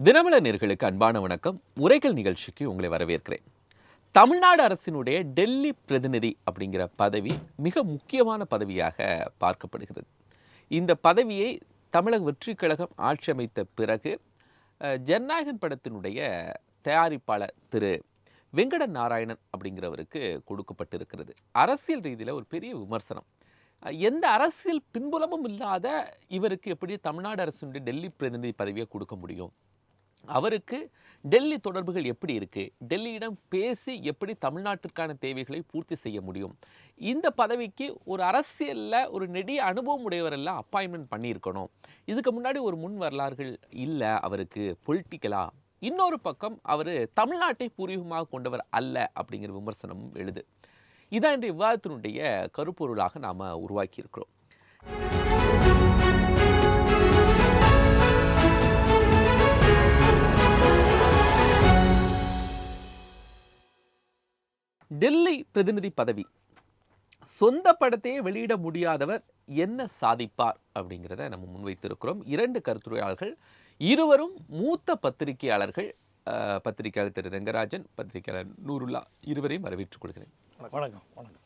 தினமலர் நேயர்களுக்கு அன்பான வணக்கம். உரைகள் நிகழ்ச்சிக்கு உங்களை வரவேற்கிறேன். தமிழ்நாடு அரசினுடைய டெல்லி பிரதிநிதி அப்படிங்கிற பதவி மிக முக்கியமான பதவியாக பார்க்கப்படுகிறது. இந்த பதவியை தமிழக வெற்றிக் கழகம் ஆட்சி அமைத்த பிறகு ஜனநாயகன் படத்தினுடைய தயாரிப்பாளர் திரு வெங்கட நாராயணன் அப்படிங்கிறவருக்கு கொடுக்கப்பட்டிருக்கிறது. அரசியல் ரீதியில் ஒரு பெரிய விமர்சனம். எந்த அரசியல் பின்புலமும் இல்லாத இவருக்கு எப்படி தமிழ்நாடு அரசினுடைய டெல்லி பிரதிநிதி பதவியை கொடுக்க முடியும்? அவருக்கு டெல்லி தொடர்புகள் எப்படி இருக்கு? டெல்லியிடம் பேசி எப்படி தமிழ்நாட்டிற்கான தேவைகளை பூர்த்தி செய்ய முடியும்? இந்த பதவிக்கு ஒரு அரசியல்ல ஒரு நெடிய அனுபவம் உடையவரெல்லாம் அப்பாயின்மெண்ட் பண்ணியிருக்கணும். இதுக்கு முன்னாடி ஒரு முன் வரலாறுகள் இல்லை அவருக்கு பொலிட்டிக்கலா. இன்னொரு பக்கம் அவர் தமிழ்நாட்டை பூர்வீகமாக கொண்டவர் அல்ல அப்படிங்கிற விமர்சனமும் எழுது. இதான் இன்றைய விவாதத்தினுடைய கருப்பொருளாக நாம் உருவாக்கி இருக்கிறோம். டெல்லி பிரதிநிதி பதவி, சொந்த படத்தையே வெளியிட முடியாதவர் என்ன சாதிப்பார் அப்படிங்கிறத நம்ம முன்வைத்திருக்கிறோம். இரண்டு கருத்துரையாளர்கள், இருவரும் மூத்த பத்திரிகையாளர்கள். பத்திரிகையாளர் திரு ரெங்கராஜன், பத்திரிகையாளர் நூருல்லா, இருவரையும் வரவேற்றுக் கொள்கிறேன். வணக்கம். வணக்கம்.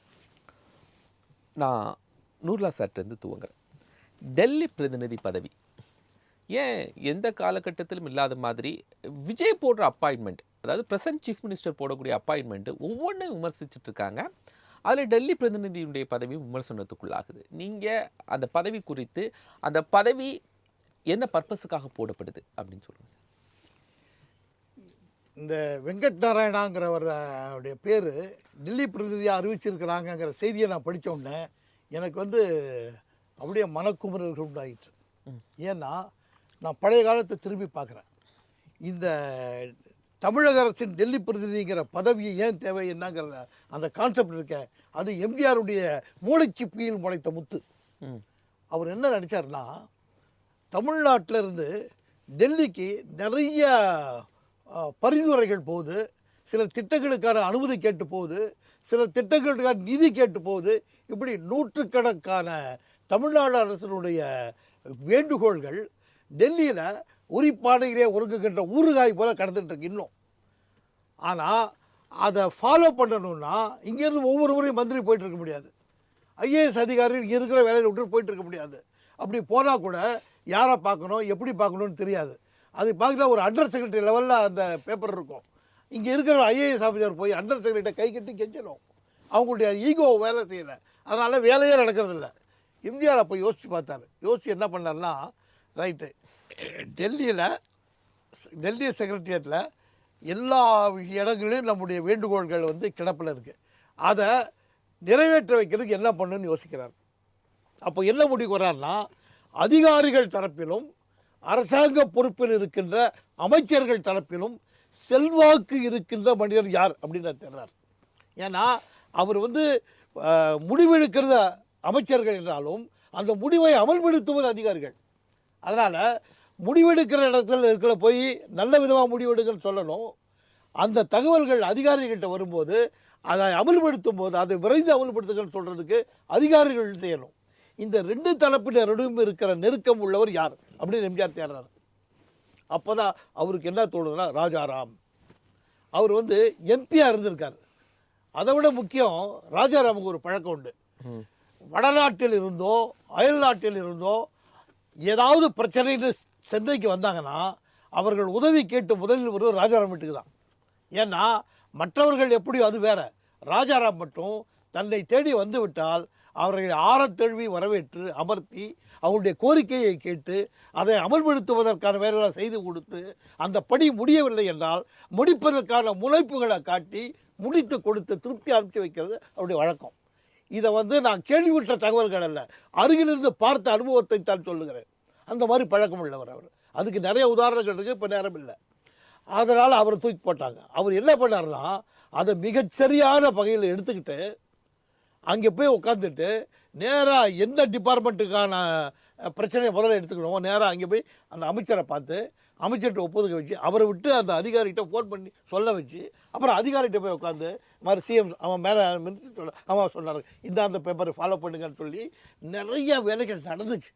நான் நூருல்லா சார்ட்டிருந்து துவங்குறேன். டெல்லி பிரதிநிதி பதவி ஏன் எந்த காலகட்டத்திலும் இல்லாத மாதிரி விஜய் போடுற அப்பாயின்மெண்ட், அதாவது பிரசன்ட் சீஃப் மினிஸ்டர் போடக்கூடிய அப்பாயின்மெண்ட்டு ஒவ்வொன்றையும் விமர்சிச்சுட்டு இருக்காங்க. அதில் டெல்லி பிரதிநிதியுடைய பதவி விமர்சனத்துக்குள்ளாகுது. நீங்கள் அந்த பதவி குறித்து, அந்த பதவி என்ன பர்பஸுக்காக போடப்படுது அப்படின்னு சொல்லுங்கள் சார். இந்த வெங்கட் நாராயணாங்கிறவருடைய பேர் டெல்லி பிரதிநிதியாக அறிவிச்சிருக்கிறாங்கங்கிற செய்தியை நான் படித்த உடனே எனக்கு அப்படியே மனக்குமுறல்கள் உண்டாயிற்று. ஏன்னா நான் பழைய காலத்தை திரும்பி பார்க்குறேன். இந்த தமிழக அரசின் டெல்லி பிரதிநிதிங்கிற பதவியை ஏன் தேவை என்னங்கிற அந்த கான்செப்ட் இருக்க, அது எம்ஜிஆருடைய மூளைச்சிப்பியில் முளைத்த முத்து. அவர் என்ன நினச்சார்னா, தமிழ்நாட்டில் இருந்து டெல்லிக்கு நிறைய பரிந்துரைகள் போகுது, சில திட்டங்களுக்கான அனுமதி கேட்டு போகுது, சில திட்டங்களுக்கான நிதி கேட்டு போகுது. இப்படி நூற்றுக்கணக்கான தமிழ்நாடு அரசினுடைய வேண்டுகோள்கள் டெல்லியில் உரிப்பானையிலே ஒருங்குகின்ற ஊறுகாய் போல் கடந்துட்டு இருக்கு இன்னும். ஆனால் அதை ஃபாலோ பண்ணணும்னா இங்கேருந்து ஒவ்வொரு முறையும் மந்திரி போயிட்டு இருக்க முடியாது, ஐஏஎஸ் அதிகாரி இங்கே இருக்கிற வேலையில் விட்டு போயிட்டு இருக்க முடியாது. அப்படி போனால் கூட யாரை பார்க்கணும், எப்படி பார்க்கணுன்னு தெரியாது. அது பார்க்கல ஒரு அண்டர் செக்ரட்டரி லெவலில் அந்த பேப்பர் இருக்கும். இங்கே இருக்கிற ஐஏஎஸ் ஆஃபீஸர் போய் அண்டர் செக்ரட்டரியை கை கட்டி கெஞ்சணும். அவங்களுடைய ஈகோ வேலை செய்யலை, அதனால் வேலையே நடக்கிறதில்ல. எம்ஜிஆர் அப்போ யோசித்து பார்த்தார். யோசித்து என்ன பண்ணார்னா, ரைட்டு, டெல்லி செக்ரட்டரியேட்டில் எல்லா இடங்களிலும் நம்முடைய வேண்டுகோள்கள் கிடப்பில் இருக்குது, அதை நிறைவேற்ற வைக்கிறதுக்கு என்ன பண்ணுன்னு யோசிக்கிறார். அப்போ என்ன முடிவு வர்றாருன்னா, அதிகாரிகள் தரப்பிலும் அரசாங்க பொறுப்பில் இருக்கின்ற அமைச்சர்கள் தரப்பிலும் செல்வாக்கு இருக்கின்ற மனிதர் யார் அப்படின்னு தேடுறார். ஏன்னா அவர் முடிவெடுக்கிறத அமைச்சர்கள் என்றாலும் அந்த முடிவை அமல்படுத்துவது அதிகாரிகள். அதனால் முடிவெடுக்கிற இடத்துல இருக்கிற போய் நல்ல விதமாக முடிவெடுக்கன்னு சொல்லணும். அந்த தகவல்கள் அதிகாரிகள்கிட்ட வரும்போது அதை அமல்படுத்தும் போது அதை விரைந்து அமல்படுத்துங்கன்னு சொல்கிறதுக்கு அதிகாரிகள் செய்யணும். இந்த ரெண்டு தரப்பினருடன் இருக்கிற நெருக்கம் உள்ளவர் யார் அப்படின்னு எம்ஜிஆர் தேடுறார். அப்போ தான் அவருக்கு என்ன தோணுதுன்னா, ராஜாராம். அவர் எம்பியாக இருந்திருக்கார். அதை விட முக்கியம், ராஜாராமுக்கு ஒரு பழக்கம் உண்டு. வடநாட்டில் இருந்தோ அயல் நாட்டில் இருந்தோ ஏதாவது பிரச்சனைன்னு சென்னைக்கு வந்தாங்கன்னா அவர்கள் உதவி கேட்டு முதலில் வருவது ராஜாராம் வீட்டுக்கு தான். ஏன்னா மற்றவர்கள் எப்படியோ அது வேற, ராஜாராம் மட்டும் தன்னை தேடி வந்துவிட்டால் அவர்களை ஆரத்தழுவி வரவேற்று அமர்த்தி அவருடைய கோரிக்கையை கேட்டு அதை அமல்படுத்துவதற்கான வேலைகளை செய்து கொடுத்து, அந்த பணி முடியவில்லை என்றால் முடிப்பதற்கான முனைப்புகளை காட்டி முடித்து கொடுத்து திருப்தி அனுப்பிச்சு வைக்கிறது அவருடைய வழக்கம். இதை நான் கேள்விவிட்ட தகவல்கள் அல்ல, அருகிலிருந்து பார்த்த அனுபவத்தை தான் சொல்லுகிறேன். அந்த மாதிரி பழக்கம் உள்ளவர் அவர். அதுக்கு நிறைய உதாரணங்கள் இருக்குது, இப்போ நேரம் இல்லை. அதனால் அவரை தூக்கி போட்டாங்க. அவர் என்ன பண்ணார்னா, அதை மிகச்சரியான வகையில் எடுத்துக்கிட்டு அங்கே போய் உட்காந்துட்டு நேராக எந்த டிபார்ட்மெண்ட்டுக்கான பிரச்சனையை முதல்ல எடுத்துக்கணும், நேராக அங்கே போய் அந்த அமைச்சரை பார்த்து அமைச்சர்கிட்ட ஒப்புதல் வச்சு அவரை விட்டு அந்த அதிகாரிகிட்ட ஃபோன் பண்ணி சொல்ல வச்சு, அப்புறம் அதிகாரிகிட்ட போய் உட்காந்து மாதிரி சிஎம் அவன் மேலே சொல்ல அவன் சொன்னார், இந்த பேப்பரை ஃபாலோ பண்ணுங்கன்னு சொல்லி நிறைய வேலைகள் நடந்துச்சு.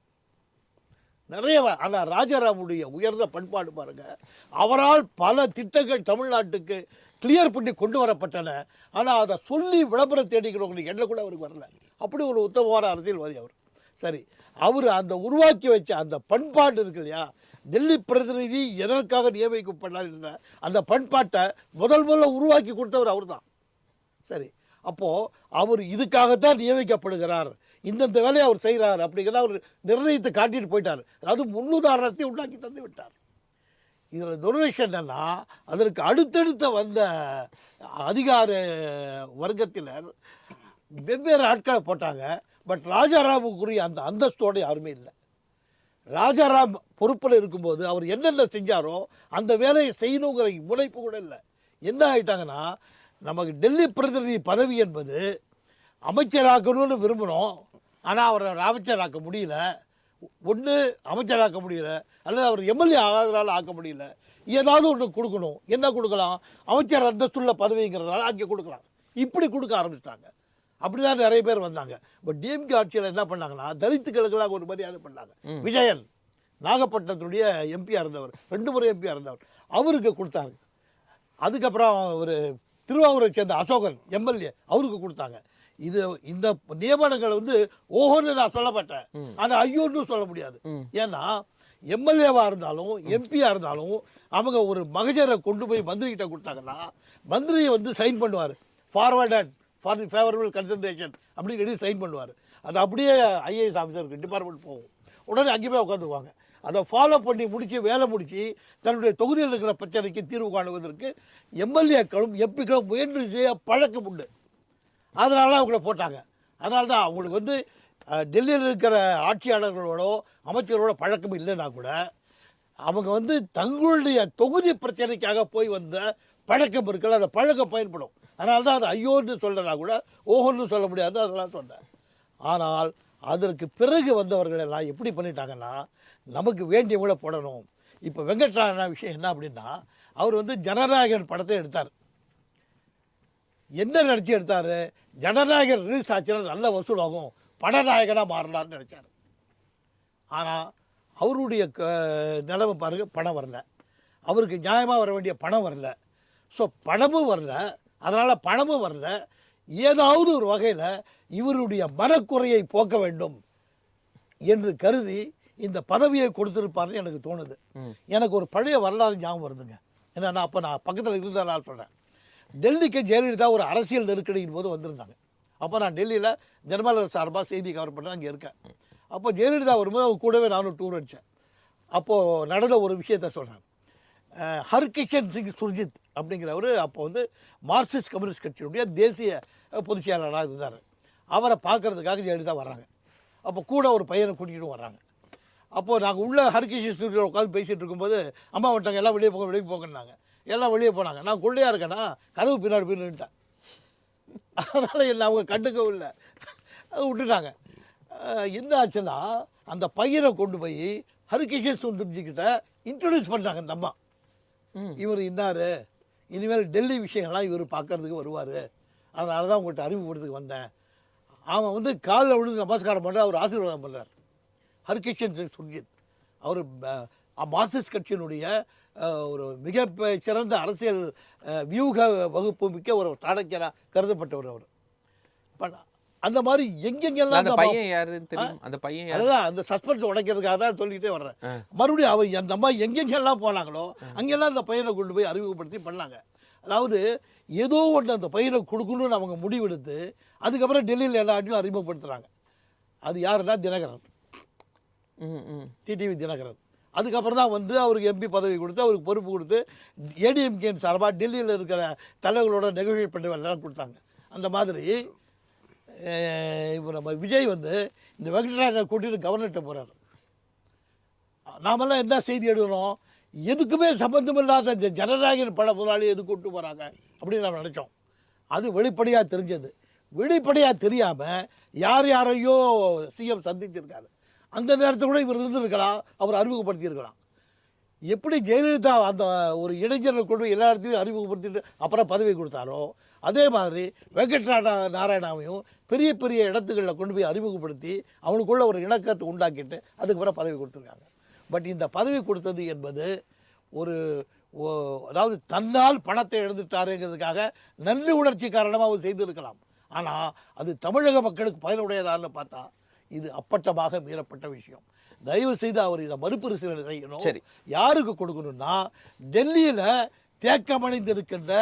நிறைய ஆனால் ராஜாராமுடைய உயர்ந்த பண்பாடு பாருங்க, அவரால் பல திட்டங்கள் தமிழ்நாட்டுக்கு கிளியர் பண்ணி கொண்டு வரப்பட்டன. ஆனால் அதை சொல்லி விளம்பரம் தேடிக்கிறவங்களுக்கு எண்ணம் கூட அவருக்கு வரல. அப்படி ஒரு உத்தமமான அரசியல்வாதி அவர். சரி, அவர் அந்த உருவாக்கி வச்ச அந்த பண்பாடு இருக்கு இல்லையா, டெல்லி பிரதிநிதி எதற்காக நியமிக்கப்பட்டார் என்ற அந்த பண்பாட்டை முதல்ல உருவாக்கி கொடுத்தவர் அவர் தான். சரி, அப்போது அவர் இதுக்காகத்தான் நியமிக்கப்படுகிறார், இந்தந்த வேலையை அவர் செய்கிறார் அப்படிங்கிறத அவர் நிர்ணயித்து காட்டிட்டு போயிட்டார். அதாவது முன்னுதாரணத்தை உண்டாக்கி தந்து விட்டார். இதில் துரதிர்ஷ்டம் என்னன்னா, அதற்கு அடுத்தடுத்த வந்த அதிகார வர்க்கத்தினர் வெவ்வேறு ஆட்களை போட்டாங்க. பட் ராஜாராமுக்குரிய அந்த அந்தஸ்தோடு யாருமே இல்லை. ராஜாராம் பொறுப்பில் இருக்கும்போது அவர் என்னென்ன செஞ்சாரோ அந்த வேலையை செய்யணுங்கிற முனைப்பு கூட இல்லை. என்ன ஆகிட்டாங்கன்னா, நமக்கு டெல்லி பிரதிநிதி பதவி என்பது அமைச்சராக்கணும்னு விரும்புகிறோம், ஆனால் அவரை அமைச்சராக்க முடியல. ஒன்று அமைச்சராக்க முடியல, அல்லது அவர் எம்எல்ஏ ஆகாதனால ஆக்க முடியல. ஏதாவது ஒன்று கொடுக்கணும். என்ன கொடுக்கலாம்? அமைச்சர் அந்தஸ்துள்ள பதவிங்கிறதுனால அங்கே கொடுக்கலாம். இப்படி கொடுக்க ஆரம்பிச்சிட்டாங்க. அப்படி தான் நிறைய பேர் வந்தாங்க. பட் டிஎம்கே ஆட்சியில் என்ன பண்ணாங்கன்னா, தலித்துக்களுக்கெல்லாம் ஒரு மரியாதை பண்ணாங்க. விஜயன் நாகப்பட்டினத்துடைய எம்பியாக இருந்தவர், 2 முறை எம்பியாக இருந்தவர், அவருக்கு கொடுத்தாங்க. அதுக்கப்புறம் ஒரு திருவாரூரை சேர்ந்த அசோகன் எம்எல்ஏ, அவருக்கு கொடுத்தாங்க. இந்த நியமனங்கள் வந்து ஓஹோன்னு நான் சொல்லப்பட்டேன், ஆனால் ஐயோன்னு சொல்ல முடியாது. ஏன்னா எம்எல்ஏவாக இருந்தாலும் எம்பியாக இருந்தாலும் அவங்க ஒரு மகஜரை கொண்டு போய் மந்திரிகிட்ட கொடுத்தாங்கன்னா மந்திரியை வந்து சைன் பண்ணுவார். Forwarded for the favourable concentration அப்படின்னு சொல்லி சைன் பண்ணுவார். அது அப்படியே ஐஏஎஸ் ஆஃபீஸருக்கு டிபார்ட்மெண்ட் போகும். உடனே அங்கே போய் உட்காந்துக்குவாங்க. அதை ஃபாலோ பண்ணி முடித்து வேலை முடித்து தன்னுடைய தொகுதியில் இருக்கிற பிரச்சனைக்கு தீர்வு காணுவதற்கு எம்எல்ஏக்களும் எம்பிக்களும் முயன்று செய்ய பழக்கம் உண்டு. அதனால தான் அவங்கள போட்டாங்க. அதனால தான் அவங்களுக்கு வந்து டெல்லியில் இருக்கிற ஆட்சியாளர்களோட அமைச்சரோட பழக்கம் இல்லைன்னா கூட அவங்க வந்து தங்களுடைய தொகுதி பிரச்சனைக்காக போய் வந்த பழக்கம் இருக்குல்ல, அந்த பழக்கம் பயன்படும். அதனால தான் அது ஐயோன்னு சொல்லனா கூட ஓஹோன்னு சொல்ல முடியாது, அதெல்லாம் சொன்னேன். ஆனால் அதற்கு பிறகு வந்தவர்கள் எல்லாம் எப்படி பண்ணிட்டாங்கன்னா, நமக்கு வேண்டியவங்கள போடணும். இப்போ வெங்கட்ராமன் விஷயம் என்ன அப்படின்னா, அவர் வந்து ஜனநாயகன் படத்தை எடுத்தார். என்ன நினச்சி எடுத்தார்? ஜனநாயகன் ரிலீஸ் ஆச்சுன்னா நல்ல வசூலாகும், படநாயகனாக மாறலான்னு நினச்சார். ஆனால் அவருடைய நிலைமை பாருங்கள், பணம் வரல. அவருக்கு நியாயமாக வர வேண்டிய பணம் வரல. ஸோ பணமும் வரல, அதனால் பணமும் வரல. ஏதாவது ஒரு வகையில் இவருடைய மனக்குறையை போக்க வேண்டும் என்று கருதி இந்த பதவியை கொடுத்துருப்பாருன்னு எனக்கு தோணுது. எனக்கு ஒரு பழைய வரலாறு ஞாபகம் வருதுங்க. என்னன்னா, அப்போ நான் பக்கத்தில் இருந்ததுனால சொல்கிறேன். டெல்லிக்கு ஜெயலலிதா ஒரு அரசியல் நெருக்கடியின் போது வந்திருந்தாங்க. அப்போ நான் டெல்லியில் ஜனமலர் சார்பாக செய்தி கவர் பண்ண அங்கே இருக்கேன். அப்போ ஜெயலலிதா வரும்போது அவங்க கூடவே நானும் டூர் அடித்தேன். அப்போது நடந்த ஒரு விஷயத்த சொல்கிறேன். ஹர்கிஷன் சிங் சுர்ஜித் அப்படிங்கிறவர் அப்போ வந்து மார்க்சிஸ்ட் கம்யூனிஸ்ட் கட்சியினுடைய தேசிய பொதுச் செயலாளராக இருந்தார். அவரை பார்க்குறதுக்காக ஜெயலலிதா வர்றாங்க. அப்போ கூட ஒரு பையனை கூட்டிகிட்டு வர்றாங்க. அப்போது நாங்கள் உள்ள ஹர்கிஷன் சுர்ஜித் உட்காந்து பேசிகிட்டு இருக்கும்போது அம்மா வந்துட்டாங்க, எல்லாம் வெளியே போங்க வெளியே போங்கன்னாங்க. எல்லாம் வெளியே போனாங்க. நான் கொள்ளையாக இருக்கேன்னா கதவு பின்னாடி போய் நின்றுட்டேன். அதனால் என்ன அவங்க கண்டுக்கவும் இல்லை, விட்டுட்டாங்க. என்ன ஆச்சுன்னா, அந்த பையனை கொண்டு போய் ஹரிகிஷன் சுந்தர்ஜிக்கிட்ட இன்ட்ரடியூஸ் பண்ணுறாங்க அந்த அம்மா. இவர் இன்னார், இனிமேல் டெல்லி விஷயங்கள்லாம் இவர் பார்க்கறதுக்கு வருவார், அதனால தான் உங்கள்கிட்ட அறிமுகப்படுறதுக்கு வந்தேன். அவன் வந்து காலில் விழுந்து நமஸ்காரம் பண்ணுற அவர் ஆசீர்வாதம் பண்ணுறார். ஹரிகிஷன் சிங் சுர்ஜித் அவர் மார்க்சிஸ்ட் கட்சியினுடைய ஒரு மிக சிறந்த அரசியல் வியூக வகுப்பு மிக்க ஒரு சாணக்கியராக கருதப்பட்டவர் அவர். அந்த மாதிரி எங்கெங்கெல்லாம் அதுதான் அந்த சஸ்பென்ஸ் உடைக்கிறதுக்காக தான் சொல்லிக்கிட்டே வர்றேன். மறுபடியும் அவர் அந்த அம்மா எங்கெங்கெல்லாம் போனாங்களோ அங்கெல்லாம் அந்த பையனை கொண்டு போய் அறிமுகப்படுத்தி பண்ணாங்க. அதாவது ஏதோ ஒன்று அந்த பையனை கொடுக்கணும்னு அவங்க முடிவெடுத்து அதுக்கப்புறம் டெல்லியில் எல்லாத்தையும் அறிமுகப்படுத்துகிறாங்க. அது யாருன்னா தினகரன், டிடிவி தினகரன். அதுக்கப்புறம் தான் வந்து அவருக்கு எம்பி பதவி கொடுத்து அவருக்கு பொறுப்பு கொடுத்து ஏடிஎம்கேன் சார்பாக டெல்லியில் இருக்கிற தலைவர்களோட நெகோஷியேட் பண்ண எல்லாம் கொடுத்தாங்க. அந்த மாதிரி இப்போ நம்ம விஜய் வந்து இந்த வெங்கட்ராமனை கூட்டிகிட்டு கவர்னர்கிட்ட போகிறார். நாமெல்லாம் என்ன செய்தி எழுதுகிறோம், எதுக்குமே சம்மந்தமில்லாத இந்த ஜனநாயகன் பட முதலாளி எதுக்கு கூப்பிட்டு போகிறாங்க அப்படின்னு நம்ம நினச்சோம். அது வெளிப்படையாக தெரிஞ்சது. வெளிப்படையாக தெரியாமல் யார் யாரையோ சிஎம் சந்திச்சிருக்காரு. அந்த நேரத்தில் கூட இவர் இருந்திருக்கலாம், அவர் அறிமுகப்படுத்தியிருக்கலாம். எப்படி ஜெயலலிதா அந்த ஒரு இளைஞரை கொண்டு போய் எல்லா இடத்துலையும் அறிமுகப்படுத்திட்டு அப்புறம் பதவி கொடுத்தாரோ, அதே மாதிரி நாராயணாவையும் பெரிய பெரிய இடத்துகளில் கொண்டு போய் அறிமுகப்படுத்தி அவனுக்குள்ள ஒரு இணக்கத்தை உண்டாக்கிட்டு அதுக்கப்புறம் பதவி கொடுத்துருக்காங்க. பட் இந்த பதவி கொடுத்தது என்பது ஒரு அதாவது தன்னால் பணத்தை எழுந்துட்டாருங்கிறதுக்காக நன்றி உணர்ச்சி காரணமாக அவர் செய்திருக்கலாம். ஆனால் அது தமிழக மக்களுக்கு பயனுடையதான்னு பார்த்தா இது அப்பட்டமாக மீறப்பட்ட விஷயம். தயவு செய்து அவர் இதை மறுபரிசீலனை செய்யணும். சரி. யாருக்கு கொடுக்கணும்னா டெல்லியில் தேக்கமடைந்திருக்கின்ற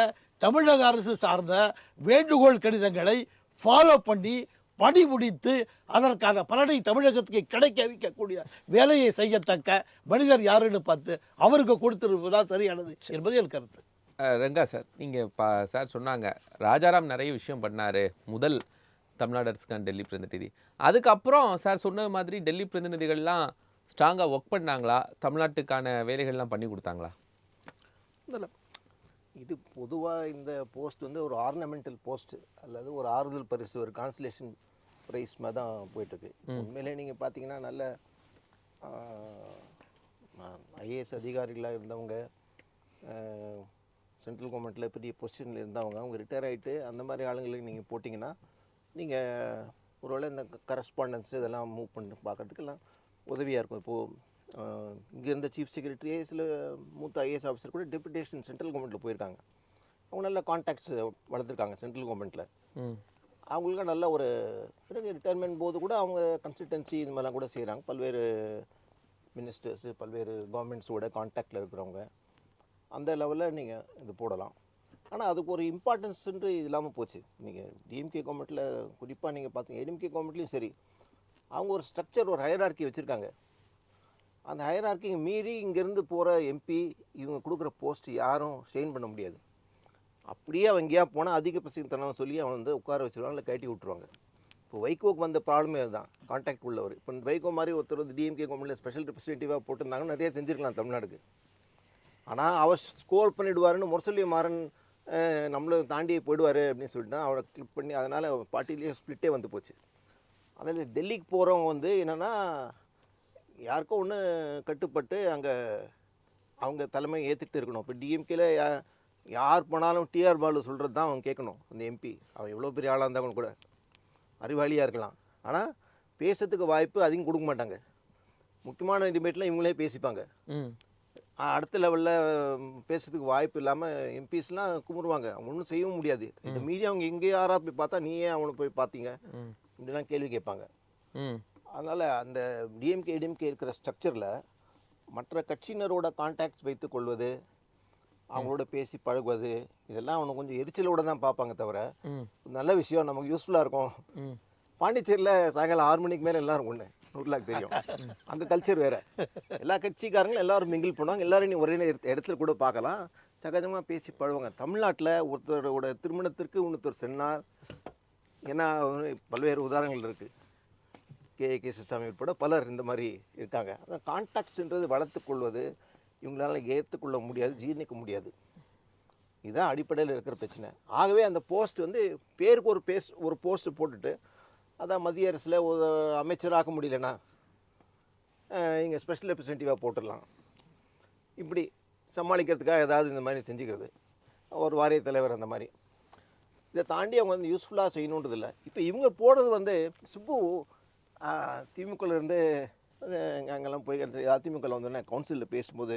தமிழக அரசு சார்ந்த வேண்டுகோள் கடிதங்களை ஃபாலோ பண்ணி பணி முடித்து அதற்கான பலனை தமிழகத்துக்கு கிடைக்க வைக்கக்கூடிய வேலையை செய்யத்தக்க மனிதர் யாருன்னு பார்த்து அவருக்கு கொடுத்திருப்பதுதான் சரியானது என்பது என் கருத்து. ரெங்கா சார், நீங்கள் சார் சொன்னாங்க ராஜாராம் நிறைய விஷயம் பண்ணார், முதல் தமிழ்நாடு அரசுக்கான டெல்லி பிரதிநிதி. அதுக்கப்புறம் சார் சொன்ன மாதிரி டெல்லி பிரதிநிதிகள்லாம் ஸ்ட்ராங்காக ஒர்க் பண்ணாங்களா, தமிழ்நாட்டுக்கான வேலைகள்லாம் பண்ணி கொடுத்தாங்களா? இல்லை, இது பொதுவாக இந்த போஸ்ட் வந்து ஒரு ஆர்னமெண்டல் போஸ்ட் அல்லது ஒரு ஆறுதல் பரிசு, ஒரு கான்சலேஷன் ப்ரைஸ் மாதிரி தான் போயிட்டுருக்கு. உண்மையிலே நீங்கள் பார்த்தீங்கன்னா நல்ல ஐஏஎஸ் அதிகாரிகளாக இருந்தவங்க, சென்ட்ரல் கவர்மெண்ட்டில் பெரிய பொசிஷனில் இருந்தவங்க, அவங்க ரிட்டையர் ஆகிட்டு அந்த மாதிரி ஆளுங்களுக்கு நீங்கள் போட்டிங்கன்னா நீங்கள் ஒருவேளை இந்த கரஸ்பாண்டன்ஸ் இதெல்லாம் மூவ் பண்ணி பார்க்குறதுக்கெல்லாம் உதவியாக இருக்கும். இப்போது இங்கே இருந்த சீஃப் செக்ரட்டரியே சில மூத்த ஐஏஎஸ் ஆஃபீஸர் கூட டெபுடேஷன் சென்ட்ரல் கவர்மெண்ட்டில் போயிருக்காங்க. அவங்க நல்ல கான்டாக்ட்ஸ் வளர்த்துருக்காங்க சென்ட்ரல் கவர்மெண்ட்டில். அவங்களுக்கு நல்ல ஒரு பிறகு ரிட்டையர்மெண்ட் போது கூட அவங்க கன்சல்டன்சி இது மாதிரிலாம் கூட செய்கிறாங்க. பல்வேறு மினிஸ்டர்ஸு, பல்வேறு கவர்மெண்ட்ஸோட கான்டாக்டில் இருக்கிறவங்க, அந்த லெவலில் நீங்கள் இது போடலாம். ஆனால் அதுக்கு ஒரு இம்பார்ட்டன்ஸ்ன்ட்டு இது இல்லாமல் போச்சு. நீங்கள் டிஎம்கே கவர்மெண்ட்டில் குறிப்பாக நீங்கள் பார்த்தீங்க, ஏடிஎம்கே கவர்மெண்ட்லேயும் சரி, அவங்க ஒரு ஸ்ட்ரக்சர், ஒரு ஹையரார்க்கி வச்சுருக்காங்க. அந்த ஹையரார்க்கியை மீறி இங்கேருந்து போகிற எம்பி இவங்க கொடுக்குற போஸ்ட் யாரும் ஷெயின் பண்ண முடியாது. அப்படியே அவன் எங்கேயா போனால் அதிக பிரசித்தனம் சொல்லி அவன் வந்து உட்கார வச்சுருவாங்க, இல்லை கட்டி விட்ருவாங்க. இப்போ வைகோக்கு வந்த ப்ராப்ளமே அதுதான், கான்டாக்ட் உள்ளவர். இப்போ வைகோ மாதிரி ஒருத்தர் வந்து டிஎம்கே கவர்மெண்ட்டில் ஸ்பெஷல் ரெப்ரஸன்டேட்டிவாக போட்டிருந்தாங்கன்னா நிறைய செஞ்சுருக்கலாம் தமிழ்நாடுக்கு. ஆனால் அவர் ஸ்கோர் பண்ணிவிடுவாருன்னு முரசொலி மாறன் நம்மளை தாண்டி போயிடுவார் அப்படின்னு சொல்லிட்டு அவரை கிளிக் பண்ணி, அதனால் பார்ட்டிலேயே ஸ்ப்ளிட்டே வந்து போச்சு. அதில் டெல்லிக்கு போகிறவங்க வந்து என்னென்னா யாருக்கோ ஒன்று கட்டுப்பட்டு அங்கே அவங்க தலைமையை ஏற்றுக்கிட்டு இருக்கணும். இப்போ டிஎம்கேல யார் போனாலும் டிஆர் பாலு சொல்கிறது தான் அவங்க கேட்கணும். அந்த எம்பி அவன் எவ்வளோ பெரிய ஆளாக இருந்தாலும் கூட, அறிவாளியாக இருக்கலாம், ஆனால் பேசுறதுக்கு வாய்ப்பு அதிகம் கொடுக்க மாட்டாங்க. முக்கியமான டிபேட்டில் இவங்களே பேசிப்பாங்க. அடுத்த லெவலில் பேசுறதுக்கு வாய்ப்பு இல்லாமல் எம்பிஸ்லாம் கும்பிடுவாங்க. அவங்க ஒன்றும் செய்யவும் முடியாது. இதை மீறி அவங்க எங்கே யாராக போய் பார்த்தா நீ ஏன் அவனை போய் பார்த்தீங்க இப்படிலாம் கேள்வி கேட்பாங்க. அதனால் அந்த டிஎம்கே ஏடிஎம்கே இருக்கிற ஸ்ட்ரக்சரில் மற்ற கட்சியினரோட கான்டாக்ட்ஸ் வைத்து கொள்வது, அவங்களோட பேசி பழகுவது, இதெல்லாம் அவனை கொஞ்சம் எரிச்சலோட தான் பார்ப்பாங்க. தவிர நல்ல விஷயம், நமக்கு யூஸ்ஃபுல்லாக இருக்கும். பாண்டிச்சேரியில் சாயங்காலம் 6 மணிக்கு மேலே எல்லோரும் ஒன்று நூறுலாக்கு தெரியும். அந்த கல்ச்சர் வேறு. எல்லா கட்சிக்காரங்களும் எல்லோரும் மிங்கிள் பண்ணுவாங்க. எல்லோரும் நீ ஒரே இடத்துல கூட பார்க்கலாம், சகஜமாக பேசி பழகுவாங்க. தமிழ்நாட்டில் ஒருத்தரோட திருமணத்திற்கு இன்னொருத்தர் சென்னார், ஏன்னா பல்வேறு உதாரணங்கள் இருக்குது. கே சிசாமி உட்பட பலர் இந்த மாதிரி இருக்காங்க. அதான் கான்டாக்ட்ஸ்ன்றது வளர்த்து கொள்வது இவங்களால ஏற்றுக்கொள்ள முடியாது, ஜீர்ணிக்க முடியாது. இதுதான் அடிப்படையில் இருக்கிற பிரச்சனை. ஆகவே அந்த போஸ்ட் வந்து பேருக்கு ஒரு போஸ்ட்டு போட்டுட்டு, அதான் மத்திய அரசில் ஒரு அமைச்சராக முடியலன்னா இங்கே ஸ்பெஷல் ரெப்ரசன்டேட்டிவாக போட்டுடலாம். இப்படி சமாளிக்கிறதுக்காக ஏதாவது இந்த மாதிரி செஞ்சுக்கிறது, ஒரு வாரிய தலைவர் அந்த மாதிரி. இதை தாண்டி அவங்க வந்து யூஸ்ஃபுல்லாக செய்யணுன்றதில்லை. இப்போ இவங்க போடுறது வந்து சுப்பு திமுகவில் இருந்து அங்கெல்லாம் போய் அதிமுகவில் வந்தோடனே கவுன்சிலில் பேசும்போது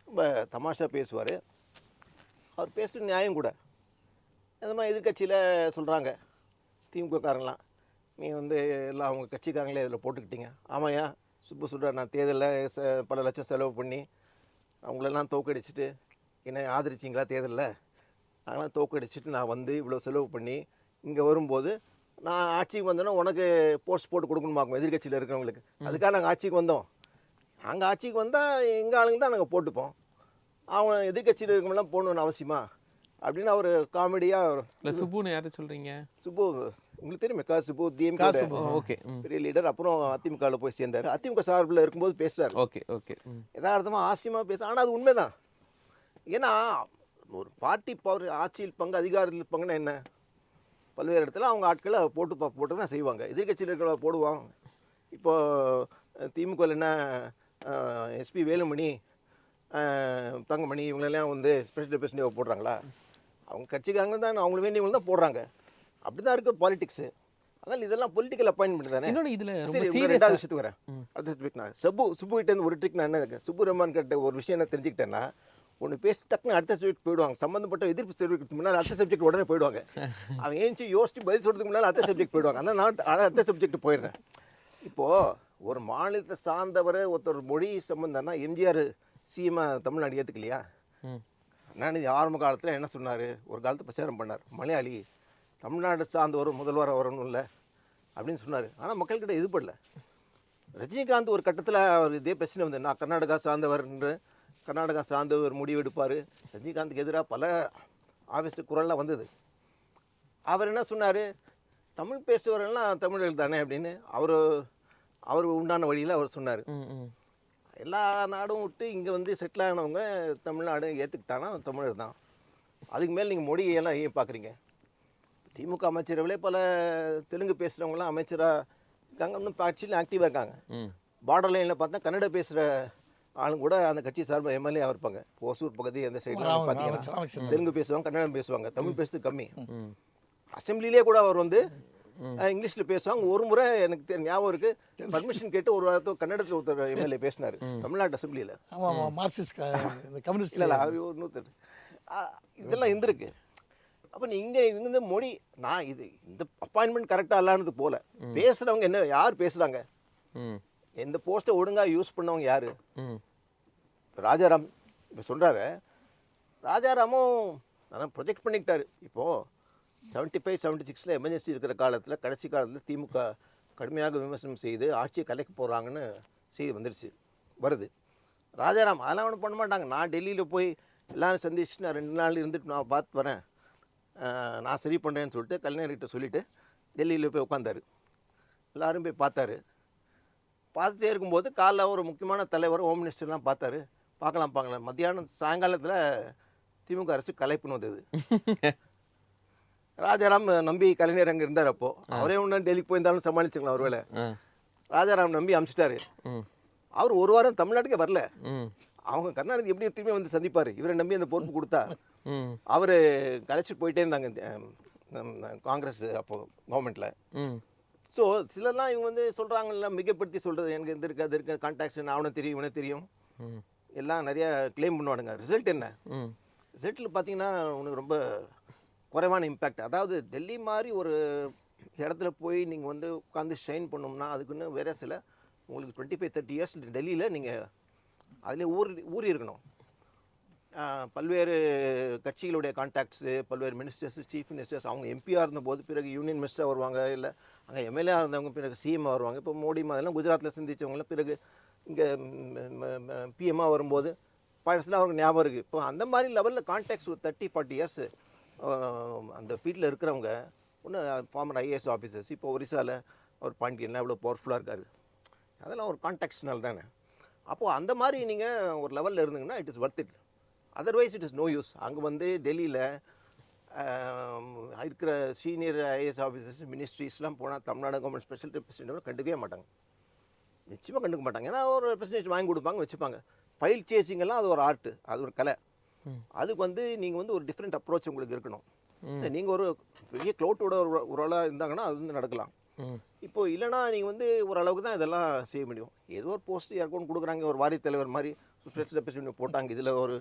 ரொம்ப தமாஷா பேசுவார். அவர் பேசுகிற நியாயம் கூட. இந்த மாதிரி எதிர்கட்சியில் சொல்கிறாங்க திமுககாரங்களாம், நீ வந்து எல்லாம் அவங்க கட்சிக்காரங்களே இதில் போட்டுக்கிட்டீங்க. ஆமாயா, சுப்பு சொல்கிறார், நான் தேர்தலில் பல லட்சம் செலவு பண்ணி அவங்களெல்லாம் தோக்கடிச்சிட்டு என்ன ஆதரிச்சிங்களா தேர்தலில்? நாங்களாம் தோக்கடிச்சிட்டு நான் வந்து இவ்வளோ செலவு பண்ணி இங்கே வரும்போது நான் ஆட்சிக்கு வந்தோன்னா உனக்கு போஸ்ட் போட்டு கொடுக்கணுமாக்கும் எதிர்கட்சியில் இருக்கிறவங்களுக்கு. அதுக்காக நாங்கள் ஆட்சிக்கு வந்தோம். நாங்கள் ஆட்சிக்கு வந்தால் எங்கள் ஆளுங்க தான் நாங்கள் போட்டுப்போம், அவன் எதிர்கட்சியில் இருக்கவங்களாம் போகணுன்னு அவசியமா அப்படின்னு அவர் காமெடியாக. சுப்புன்னு யாரை சொல்கிறீங்க? சுப்பு உங்களுக்கு தெரியுமே, சுப்பு டிஎம்கே ஓகே பெரிய லீடர். அப்புறம் அதிமுகவில் போய் சேர்ந்தார். அதிமுக சார்பில் இருக்கும்போது பேசுகிறார். ஓகே ஓகே யதார்த்தமாக ஆசியமாக பேச. ஆனால் அது உண்மைதான். ஏன்னா ஒரு பார்ட்டி பவர், ஆட்சியில் பங்கு, அதிகாரத்தில் பங்குன்னா என்ன? பல்வேறு இடத்துல அவங்க ஆட்களை போட்டு தான் செய்வாங்க. எதிர்கட்சியில் இருக்கிற போடுவாங்க. இப்போது திமுகவில் என்ன எஸ்பி வேலுமணி, தங்கமணி இவங்களெல்லாம் வந்து ஸ்பெஷல் ரெப்ரசன்டேட்டிவ் போடுறாங்களா? அவங்க கட்சிக்காரங்க தான், அவங்களுக்கு வேண்டியவங்க தான் போடுறாங்க. அப்படி தான் இருக்குது பாலிடிக்ஸு. அதனால் இதெல்லாம் பொலிட்டிக்கல் அப்பாயின்மெண்ட் தானே. இன்னொன்னு இதுல ரொம்ப சரி, சீரியஸா ரெண்டாவது விஷயத்துக்கு வரேன். ம். அடுத்த சப்ஜெக்ட் நான் சுப்புகிட்ட இருந்து ஒரு ட்ரிக் நான் என்ன சுப்பு ரஹ்மான் கிட்ட ஒரு விஷயம் என்ன தெரிஞ்சுக்கிட்டேன்னா, ஒன்று பேசி டக்குன்னு அடுத்த சப்ஜெக்ட் போயிடுவாங்க. சம்மந்தப்பட்ட எதிர்ப்பு தெரிவிக்கிறதுக்கு முன்னால் அடுத்த சப்ஜெக்ட் உடனே போயிடுவாங்க. அவங்க ஏஞ்சி யோசிச்சு பதில் சொல்கிறதுக்கு முன்னால் அடுத்த சப்ஜெக்ட் போயிடுவாங்க. அதனால் நான் அடுத்த சப்ஜெக்ட் போயிடுறேன். இப்போது ஒரு மாநிலத்தை சார்ந்தவர் ஒருத்தர் மொழி சம்பந்தம்னா எம்ஜிஆர் சிஎம் தமிழ்நாடு ஏற்றுக்கலையா? ம். கருணாநிதி ஆரம்ப காலத்தில் என்ன சொன்னார்? ஒரு காலத்து பிரச்சாரம் பண்ணார், மலையாளி தமிழ்நாடு சார்ந்தவர் முதல்வர் வரணும் இல்லை அப்படின்னு சொன்னார். ஆனால் மக்கள்கிட்ட இது பண்ணல. ரஜினிகாந்த் ஒரு கட்டத்தில் அவர் இதே பிரச்சனை வந்து நான் கர்நாடகா சார்ந்தவர் என்று கர்நாடகா சார்ந்தவர் முடிவு எடுப்பார். ரஜினிகாந்துக்கு எதிராக பல ஆவேச குரல்லாம் வந்தது. அவர் என்ன சொன்னார்? தமிழ் பேசுகிறவர்கள்லாம் தமிழர்கள் தானே அப்படின்னு அவர் உண்டான வழியில் அவர் சொன்னார். ம், ம். எல்லா நாடும் விட்டு இங்கே வந்து செட்டில் ஆனவங்க தமிழ்நாடு ஏற்றுக்கிட்டானா தமிழர் தான். அதுக்கு மேலே நீங்கள் மொழியெல்லாம் ஏன் பார்க்குறீங்க? திமுக அமைச்சரவர்களே பல தெலுங்கு பேசுகிறவங்களாம் அமைச்சராக இருக்காங்க, இன்னும் ஆக்சுவலி ஆக்டிவாக இருக்காங்க. ம். பார்டர் லைனில் பார்த்தா கன்னட பேசுகிற ஆளுங்க கூட அந்த கட்சி சார்பாக எம்எல்ஏ இருப்பாங்க. ஓசூர் பகுதி அந்த சைட்லாம் பார்த்தீங்கன்னா தெலுங்கு பேசுவாங்க, கன்னடம் பேசுவாங்க, தமிழ் பேசுறது கம்மி. ம். அசம்பிளிலே கூட அவர் வந்து இங்கிலீஷில் பேசுவாங்க. ஒரு முறை எனக்கு ஞாபகம் இருக்குது, பர்மிஷன் கேட்டு ஒரு வாரத்தை கன்னடத்தில் ஒருத்தர் எம்எல்ஏ பேசினார் தமிழ்நாட்டு அசம்பிளியில். ஆமாம், மார்க்சிஸ்ட் இந்த கம்யூனிஸ்ட் இல்லை அவர் ஒரு நூற்று இதெல்லாம் இருந்திருக்கு. அப்போ நீங்கள் இந்த மொழி நான் இந்த அப்பாயின்மெண்ட் கரெக்டாக இல்லாதது போல பேசுகிறவங்க என்ன யார் பேசுகிறாங்க? ம். இந்த போஸ்ட்டை ஒழுங்காக யூஸ் பண்ணவங்க யார்? ம். ராஜாராம் இப்போ சொல்கிறாரு. ராஜாராமும் ஆனால் ப்ரொஜெக்ட் பண்ணிக்கிட்டாரு. இப்போது 75, 76 எமர்ஜென்சி இருக்கிற காலத்தில் கடைசி காலத்தில் திமுக கடுமையாக விமர்சனம் செய்து ஆட்சியை கலைக்க போகிறாங்கன்னு செய்தி வருது. ராஜாராம் அதெல்லாம் ஒன்றும் பண்ண மாட்டாங்க. நான் டெல்லியில் போய் எல்லோரும் சந்திச்சுட்டு நான் 2 நாள் இருந்துட்டு நான் பார்த்து வரேன், நான் சரி பண்ணுறேன்னு சொல்லிட்டு கலைஞர்கிட்ட சொல்லிவிட்டு டெல்லியில் போய் உட்காந்தாரு. எல்லோரும் போய் பார்த்துட்டே இருக்கும்போது காலைல ஒரு முக்கியமான தலைவர் ஹோம் மினிஸ்டர்லாம் பார்க்கலாம். மத்தியானம் சாயங்காலத்தில் திமுக அரசு கலைப்புன்னு வந்தது. ராஜாராம் நம்பி கலைஞர் அங்கே இருந்தார். அப்போது அவரே ஒன்று டெல்லிக்கு போயிருந்தாலும் சமாளிச்சுக்கலாம் ஒருவேளை. ராஜாராம் நம்பி அனுப்பிச்சிட்டாரு. அவர் ஒரு வாரம் தமிழ்நாட்டுக்கே வரல. அவங்க கருணாநிதி எப்படி திரும்பி வந்து சந்திப்பார்? இவரை நம்பி அந்த பொறுப்பு கொடுத்தா அவர் கலைச்சிட்டு போயிட்டே இருந்தாங்க காங்கிரஸ் அப்போது கவர்மெண்ட்டில். ஸோ சிலர்லாம் இவங்க வந்து சொல்கிறாங்கல்ல, மிகப்படுத்தி சொல்கிறது, எனக்கு இது இருக்குது அது இருக்குது, கான்டாக்ஷன் அவனை தெரியும் இவனை தெரியும் எல்லாம் நிறையா கிளைம் பண்ணுவானுங்க. ரிசல்ட் என்ன? ரிசல்ட்டில் பார்த்தீங்கன்னா உனக்கு ரொம்ப குறைவான இம்பேக்ட். அதாவது டெல்லி மாதிரி ஒரு இடத்துல போய் நீங்கள் வந்து உட்காந்து ஷைன் பண்ணோம்னா அதுக்குன்னு வேறு சில உங்களுக்கு 25-30 இயர்ஸ் டெல்லியில் நீங்கள் அதிலே ஊறி இருக்கணும். பல்வேறு கட்சிகளுடைய கான்டாக்ட்ஸு, பல்வேறு மினிஸ்டர்ஸ், சீஃப் மினிஸ்டர்ஸ், அவங்க எம்பியாக இருந்தபோது பிறகு யூனியன் மினிஸ்டராக வருவாங்க, இல்லை அங்கே எம்எல்ஏ இருந்தவங்க பிறகு சிஎம்மாக வருவாங்க. இப்போ மோடி மாதிரிலாம் குஜராத்தில் சந்தித்தவங்களாம் பிறகு இங்கே பிஎம்மாக வரும்போது பழசுலாம் அவருக்கு ஞாபகம் இருக்குது. இப்போ அந்த மாதிரி லெவலில் கான்டாக்ட்ஸ் ஒரு 30-40 இயர்ஸ் அந்த ஃபீல்டில் இருக்கிறவங்க ஒன்று ஃபார்மர் ஐஏஎஸ் ஆஃபீஸர்ஸ். இப்போ ஒரிசாவில் அவர் பாண்டியன்லாம் எவ்வளோ பவர்ஃபுல்லாக இருக்கார், அதெல்லாம் ஒரு கான்டாக்ட்ஸ்னால தானே. அப்போது அந்த மாதிரி நீங்கள் ஒரு லெவலில் இருந்தீங்கன்னா it is worth it. Otherwise it is no use. அங்கே வந்து டெல்லியில் இருக்கிற சீனியர் ஐஏஎஸ் ஆஃபீஸர்ஸ் மினிஸ்ட்ரிஸ்லாம் போனால் தமிழ்நாடு கவர்மெண்ட் ஸ்பெஷல் ரெப்ரசன்டேட்டிவ் கண்டுக்கவே மாட்டாங்க, நிச்சயமாக கண்டுக்க மாட்டாங்க. ஏன்னா ஒரு ரெப்ரசன்டேட்டிவ் வாங்கி கொடுப்பாங்க, வச்சுப்பாங்க. ஃபைல் சேசிங்கெல்லாம் அது ஒரு ஆர்ட்டு, அது ஒரு கலை. அதுக்கு வந்து நீங்கள் வந்து ஒரு டிஃப்ரெண்ட் அப்ரோச் உங்களுக்கு இருக்கணும். நீங்கள் ஒரு பெரிய க்ளவுட்டோட ஒரு ஆளாக இருந்தாங்கன்னா அது வந்து நடக்கலாம். இப்போ இல்லைனா நீங்கள் வந்து ஓரளவுக்கு தான் இதெல்லாம் செய்ய முடியும். ஏதோ ஒரு போஸ்ட் யாருக்கும் கொடுக்குறாங்க, ஒரு வாரிய தலைவர் மாதிரி ஸ்பெஷல் ரெப்ரசன்டேட்டிவ் போட்டாங்க. இதில் ஒரு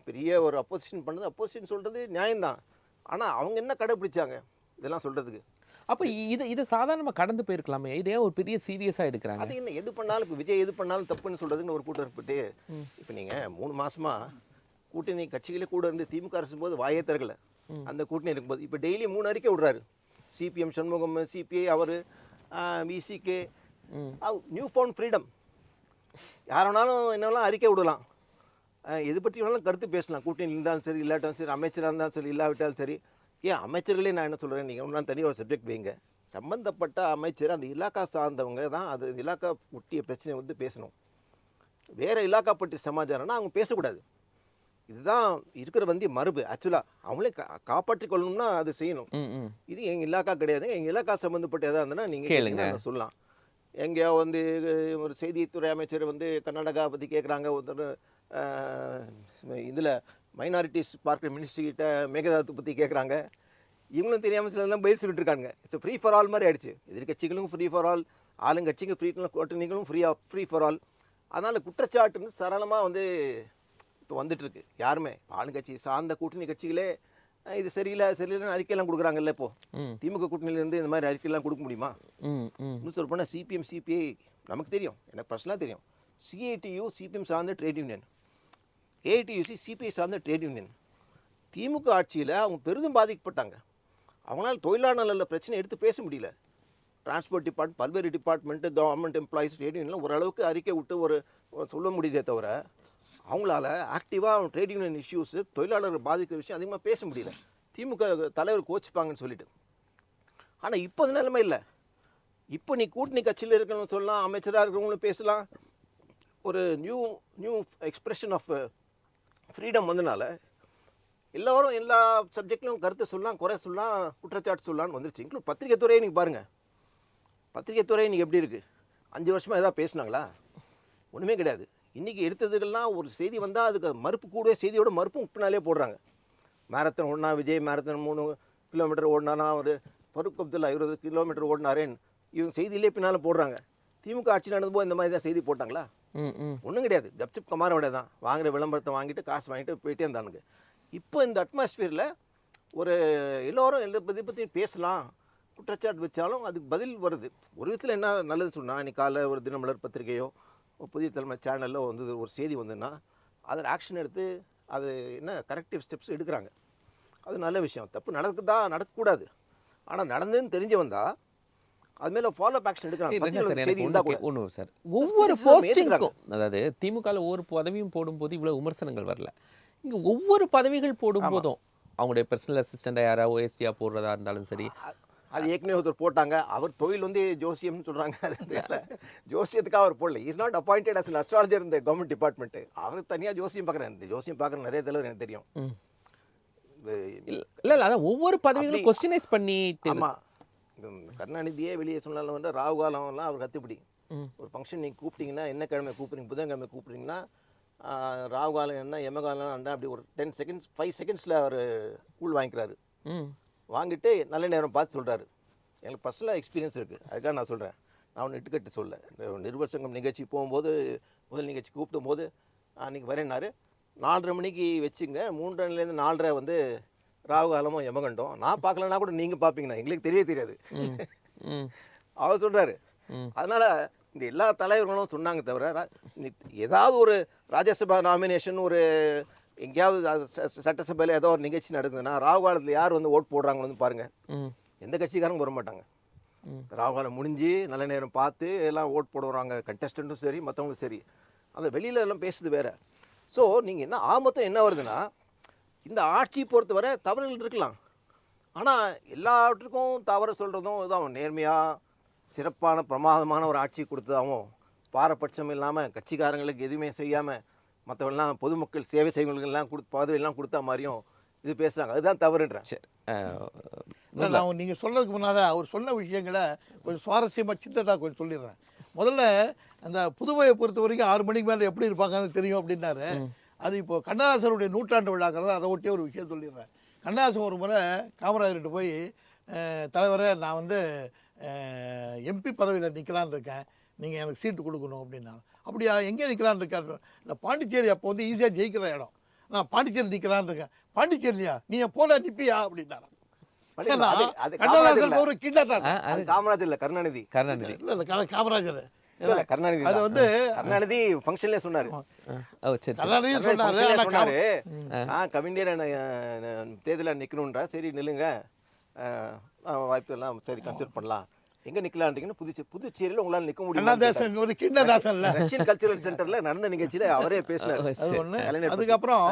பெரிய ஒரு அப்போசிஷன் பண்ணது, அப்போசிஷன் சொல்கிறது நியாயம்தான். ஆனால் அவங்க என்ன கடைப்பிடிச்சாங்க இதெல்லாம் சொல்கிறதுக்கு? அப்போ இது சாதாரணமாக கடந்து போயிருக்கலாமே, இதே ஒரு பெரிய சீரியஸாக எடுக்கிறாங்க. அது என்ன எது பண்ணாலும் இப்போ விஜய் எது பண்ணாலும் தப்புன்னு சொல்கிறதுன்னு ஒரு கூட்டம் இருப்பிட்டு இப்போ நீங்கள் 3 மாதமாக கூட்டணி கட்சிகளே கூட இருந்து திமுக அரசும் போது வாயே திறக்கல. அந்த கூட்டணி இருக்கும்போது இப்போ டெய்லி 3 அறிக்கை விடுறாரு. சிபிஎம் சண்முகம், சிபிஐ அவர், விசிகே, நியூ ஃபவுண்ட் ஃப்ரீடம். யார் வேணாலும் என்னெல்லாம் அறிக்கை விடலாம், எது பற்றி வேணாலும் கருத்து பேசலாம். கூட்டணி இருந்தாலும் சரி இல்லாட்டாலும் சரி, அமைச்சராக இருந்தாலும் சரி இல்லாவிட்டாலும் சரி. ஏன் அமைச்சர்களே நான் என்ன சொல்கிறேன், நீங்கள் ஒன்றா தனியாக ஒரு சப்ஜெக்ட் வைங்க. சம்பந்தப்பட்ட அமைச்சர் அந்த இலாக்கா சார்ந்தவங்க தான் அது இலாக்கா ஒட்டிய பிரச்சனையை வந்து பேசணும். வேறு இலாக்கா பற்றி சமாச்சாரம்னா அவங்க பேசக்கூடாது. இதுதான் இருக்கிற வந்து மரபு. ஆக்சுவலாக அவங்களே காப்பாற்றிக் கொள்ளணும்னா அது செய்யணும். இது எங்கள் இலாக்கா கிடையாது. எங்கள் இலாக்கா சம்மந்தப்பட்ட எதாக இருந்ததுன்னா நீங்கள் சொல்லலாம். எங்கேயோ வந்து ஒரு செய்தித்துறை அமைச்சர் வந்து கர்நாடகா பற்றி கேட்குறாங்க, ஒருத்தர் இதில் மைனாரிட்டிஸ் பார்க்குற மினிஸ்ட்ரிகிட்ட மேகதாத்து பற்றி கேட்குறாங்க. இவங்களும் தெரியாமல் சிலதெல்லாம் பயில் சொல்லிட்டு இருக்காங்க. இட்ஸ் ஃப்ரீ ஃபார் ஆல் மாதிரி ஆயிடுச்சு. எதிர்கட்சிகளும் ஃப்ரீ ஃபார் ஆல், ஆளுங்கட்சிங்க கூட்டணிகளும் ஃப்ரீ ஃபார் ஆல். அதனால் குற்றச்சாட்டுன்னு சரளமாக வந்து இப்போ வந்துட்டுருக்கு. யாருமே ஆளுங்கட்சி சார்ந்த கூட்டணி கட்சிகளே இது சரியில்லைன்னு அறிக்கையெல்லாம் கொடுக்குறாங்கல்ல. இப்போது திமுக கூட்டணியிலேருந்து இந்த மாதிரி அறிக்கையெல்லாம் கொடுக்க முடியுமா? இன்னும் சொல்ல போனால் சிபிஎம் சிபிஐ நமக்கு தெரியும், எனக்கு பர்சனலாக தெரியும். சிஐடியு சிபிஎம் சார்ந்த ட்ரேட் யூனியன், ஏஐடியூசி சிபிஐ சார்ந்த ட்ரேட் யூனியன். திமுக ஆட்சியில் அவங்க பெரிதும் பாதிக்கப்பட்டாங்க. அவங்களால தொழிலாளர் நல பிரச்சனை எடுத்து பேச முடியல. டிரான்ஸ்போர்ட் பல்வேறு டிபார்ட்மெண்ட்டு, கவர்மெண்ட் எம்ப்ளாயிஸ், ட்ரேட் யூனியன்லாம் ஓரளவுக்கு அறிக்கை விட்டு ஒரு சொல்ல முடியுதே தவிர அவங்களால ஆக்டிவாக ட்ரேட் யூனியன் இஷ்யூஸு, தொழிலாளர்கள் பாதிக்கிற விஷயம் அதிகமாக பேச முடியல. திமுக தலைவர் கோச்சிப்பாங்கன்னு சொல்லிட்டு. ஆனால் இப்போ அது நிலைமை இல்லை. இப்போ நீ கூட்டணி கட்சியில் இருக்கணும்னு சொல்லலாம், அமைச்சராக இருக்கிறவங்களும் பேசலாம். ஒரு நியூ எக்ஸ்பிரஷன் ஆஃப் ஃப்ரீடம் வந்தனால எல்லோரும் எல்லா சப்ஜெக்ட்லையும் கருத்து சொல்லலாம், குறை சொல்லலாம், குற்றச்சாட்டு சொல்லலாம்னு வந்துருச்சு. இன்க்ளூட் பத்திரிகை துறையை நீங்கள் பாருங்கள். பத்திரிகை துறை இன்றைக்கி எப்படி இருக்குது? 5 வருஷமாக எதாவது பேசுனாங்களா? ஒன்றுமே கிடையாது. இன்றைக்கி எடுத்ததுக்கெல்லாம் ஒரு செய்தி வந்தால் அதுக்கு மறுப்பு கூடவே செய்தியோட மறுப்பும் பின்னாலே போடுறாங்க. மேரத்தான் ஓடினா விஜய், மேரத்தான் 3 கிலோமீட்டர் ஓடினானா, ஒரு ஃபருக் அப்துல்லா 20 கிலோமீட்டர் ஓடினாரேன்னு இவங்க செய்தியிலே பின்னால் போடுறாங்க. திமுக ஆட்சி நடந்தபோது இந்த மாதிரி தான் செய்தி போட்டாங்களா? ஒன்றும் கிடையாது. ஜப்சிப் கமாரோட தான் வாங்குகிற விளம்பரத்தை வாங்கிட்டு காசு வாங்கிட்டு போயிட்டே இருந்தானுங்க. இப்போ இந்த அட்மாஸ்பியரில் ஒரு எல்லோரும் எல்லா பற்றியும் பேசலாம், குற்றச்சாட்டு வச்சாலும் அதுக்கு பதில் வருது. ஒரு விதத்தில் என்ன நல்லது சொன்னால், இன்னைக்கு காலை ஒரு தினமலர் பத்திரிகையோ புதிய தலைமை சேனலில் வந்து ஒரு செய்தி வந்துன்னா அதில் ஆக்ஷன் எடுத்து அது என்ன கரெக்டிவ் ஸ்டெப்ஸ் எடுக்கிறாங்க. அது நல்ல விஷயம். தப்பு நடக்கக்கூடாது. ஆனால் நடந்ததுன்னு தெரிஞ்சு வந்தால் அது மேலே ஃபாலோ அப் ஆக்ஷன் எடுக்கிறாங்க. ஒன்று சார், ஒவ்வொரு போஸ்டிங்கும், அதாவது திமுகவில் ஒவ்வொரு பதவியும் போடும்போது இவ்வளோ விமர்சனங்கள் வரல. இங்கே ஒவ்வொரு பதவிகள் போடும்போதும் அவங்களுடைய பர்சனல் அசிஸ்டண்டாக யாராவது ஓஎஸ்டியாக போடுறதா இருந்தாலும் சரி, அது ஏற்கனவே ஒருத்தர் போட்டாங்க. அவர் தொழில் வந்து ஜோசியம்னு சொல்கிறாங்க. ஜோசியத்துக்காக அவர் போடல. Is not appointed as astrologer இந்த கவர்மெண்ட் டிபார்ட்மெண்ட்டு. அவர் தனியாக ஜோசியம் பார்க்குறேன். இந்த ஜோசியம் பார்க்குற நிறைய தலைவர் எனக்கு தெரியும். இல்லை அதான் ஒவ்வொரு பதவிகளும் கொஸ்டினைஸ் பண்ணிட்டு. ஆமாம், கருணாநிதியே வெளியே சொன்னாலும் வந்து ராகு காலம்லாம் அவர் கற்றுப்பிடி. ஒரு ஃபங்க்ஷன் நீங்கள் கூப்பிட்டீங்கன்னா, என்ன கிழமை கூப்பிட்றீங்க, புதன்கிழமை கூப்பிட்றீங்கன்னா, ராகு காலம் என்ன எமகாலம் என்ன அப்படி ஒரு 10 செகண்ட்ஸ் 5 செகண்ட்ஸில் அவர் கூழ் வாங்கிக்கிறாரு. வாங்கிட்டு நல்ல நேரம் பார்த்து சொல்கிறாரு. எனக்கு பர்சனலாக எக்ஸ்பீரியன்ஸ் இருக்குது, அதுக்காக நான் சொல்கிறேன். நான் ஒன்று இட்டுக்கட்டு சொல்ல. நிருபர் சங்கம் நிகழ்ச்சி போகும்போது, முதல் நிகழ்ச்சி கூப்பிடும் போது அன்றைக்கி வரேன்னாரு. 4:30 மணிக்கு வச்சுங்க, 3:30லேருந்து 4:30 வந்து ராகு காலமும் யமகண்டம். நான் பார்க்கலன்னா கூட நீங்கள் பார்ப்பீங்கண்ணா, எங்களுக்கு தெரியாது. அவர் சொல்கிறாரு. அதனால் இந்த எல்லா தலைவர்களும் சொன்னாங்க தவிர, ஏதாவது ஒரு ராஜ்யசபா நாமினேஷன், ஒரு எங்கேயாவது சட்டசபையில் ஏதோ ஒரு நிகழ்ச்சி நடக்குதுன்னா ராகு காலத்தில் யார் வந்து ஓட் போடுறாங்கன்னு வந்து பாருங்கள். எந்த கட்சிக்காரங்க வர மாட்டாங்க. ராகு காலம் முடிஞ்சு நல்ல நேரம் பார்த்து எல்லாம் ஓட் போடுறாங்க, கண்டஸ்டண்ட்டும் சரி மற்றவங்களும் சரி. அந்த வெளியில் எல்லாம் பேசுறது வேறு. ஸோ நீங்கள் என்ன ஆமத்தம் என்ன வருதுன்னா, இந்த ஆட்சி பொறுத்தவரை தவறுகள் இருக்கலாம். ஆனால் எல்லாவற்றுக்கும் தவறு சொல்கிறதும் இதாகும். நேர்மையாக சிறப்பான பிரமாதமான ஒரு ஆட்சி கொடுத்ததாகவும், பாரபட்சம் இல்லாமல் கட்சிக்காரங்களுக்கு எதுவுமே செய்யாமல் மற்றவெல்லாம் பொதுமக்கள் சேவை செய்வங்களுக்கெல்லாம் பதவியெல்லாம் கொடுத்தா மாதிரியும் இது பேசுகிறாங்க. அதுதான் தவறுன்றேன். சரி, நான் நீங்கள் சொல்கிறதுக்கு முன்னால் அவர் சொன்ன விஷயங்களை கொஞ்சம் சுவாரஸ்யமாக சின்னதாக கொஞ்சம் சொல்லிடுறேன். முதல்ல அந்த புதுவையை பொறுத்த வரைக்கும் 6 மணிக்கு மேலே எப்படி இருப்பாங்கன்னு தெரியும் அப்படின்னாரு. அது இப்போது கண்ணதாசனுடைய 100ஆண்டு விழாக்கிறது, அதை ஒட்டியே ஒரு விஷயம் சொல்லிடுறேன். கண்ணதாசன் ஒரு முறை காமராஜர்கிட்ட போய், தலைவரை நான் வந்து எம்பி பதவியில் நிற்கலான்னு இருக்கேன், நீங்கள் எனக்கு சீட்டு கொடுக்கணும் அப்படின்னாங்க. அப்படியா, எங்கே நிற்கலான்னு இருக்காரு? நான் பாண்டிச்சேரி அப்போ வந்து ஈஸியாக ஜெயிக்கிற இடம், நான் பாண்டிச்சேரி நிற்கலான்னு இருக்கேன். பாண்டிச்சேரியா நீ போல நிற்பியா அப்படின்னாரு. கண்ணதாசன் ஒரு கிண்டத்தான். காமராஜர் இல்லை, கருணாநிதி. இல்லை காமராஜர் கருணாநிதி. அது வந்து கருணாநிதி ஃபங்க்ஷன்லேயே சொன்னார். கருணாநிதி சொன்னார், கவிஞர் தேர்தலில் நிற்கணுன்றா. சரி நில்லுங்க, வாய்ப்பு எல்லாம் சரி கன்சிடர் பண்ணலாம். எங்கே நிற்கலான்றீங்கன்னு புதுச்சேரியில் உங்களால் நிற்க முடியும். ரஷ்யன் கல்ச்சரல் சென்டரில் நடந்த நிகழ்ச்சியில் அவரே பேசினார். அதுக்கப்புறம்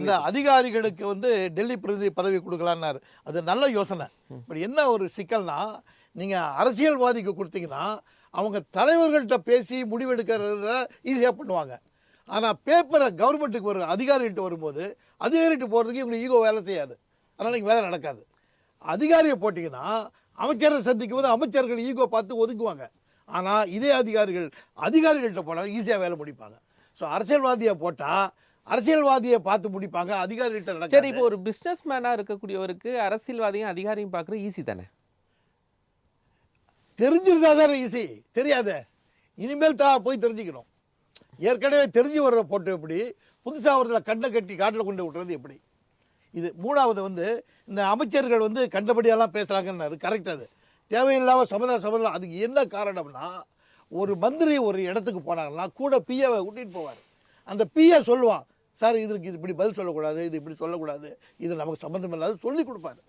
இந்த அதிகாரிகளுக்கு வந்து டெல்லி பிரதிநிதி பதவி கொடுக்கலான்னாரு. அது நல்ல யோசனை. பட் என்ன ஒரு சிக்கல்னா, நீங்கள் அரசியல்வாதிக்கு கொடுத்தீங்கன்னா அவங்க தலைவர்கள்ட்ட பேசி முடிவெடுக்கிறத ஈஸியாக பண்ணுவாங்க. ஆனால் பேப்பரை கவர்மெண்ட்டுக்கு ஒரு அதிகாரிகிட்ட வரும்போது அதிகாரிகிட்ட போகிறதுக்கு இவங்களுக்கு ஈகோ வேலை செய்யாது. அதனால் இங்கே வேலை நடக்காது. அதிகாரியை போட்டிங்கன்னா அமைச்சரை சந்திக்கும் போது அமைச்சர்கள் ஈகோ பார்த்து ஒதுக்குவாங்க. ஆனால் இதே அதிகாரிகள்கிட்ட போனால் ஈஸியாக வேலை முடிப்பாங்க. ஸோ அரசியல்வாதியை போட்டால் அரசியல்வாதியை பார்த்து முடிப்பாங்க, அதிகாரிகிட்ட சரி, நடக்காது. இப்போ ஒரு பிசினஸ் மேனா இருக்கக்கூடியவருக்கு அரசியல்வாதியும் அதிகாரியும் பார்க்குறது ஈஸி தானே? தெரிஞ்சிருந்தா தானே ஈஸி, தெரியாதே. இனிமேல் தான் போய் தெரிஞ்சுக்கணும். ஏற்கனவே தெரிஞ்சு வர்ற போட்டு எப்படி, புதுசாக ஒருத்தர கண்ணை கட்டி காட்டில் கொண்டு விட்டுறது எப்படி? இது மூணாவது வந்து இந்த அமைச்சர்கள் வந்து கண்டபடியெல்லாம் பேசுகிறாங்கன்னாரு, கரெக்ட். அது தேவையில்லாமல் சமதம். அதுக்கு என்ன காரணம்னா, ஒரு மந்திரி ஒரு இடத்துக்கு போனாங்கன்னா கூட பிஏவை கூட்டிகிட்டு போவார். அந்த பிஏ சொல்லுவான், சார் இதுக்கு இது இப்படி பதில் சொல்லக்கூடாது, இது இப்படி சொல்லக்கூடாது, இது நமக்கு சம்மந்தம் இல்லாது சொல்லி கொடுப்பாரு.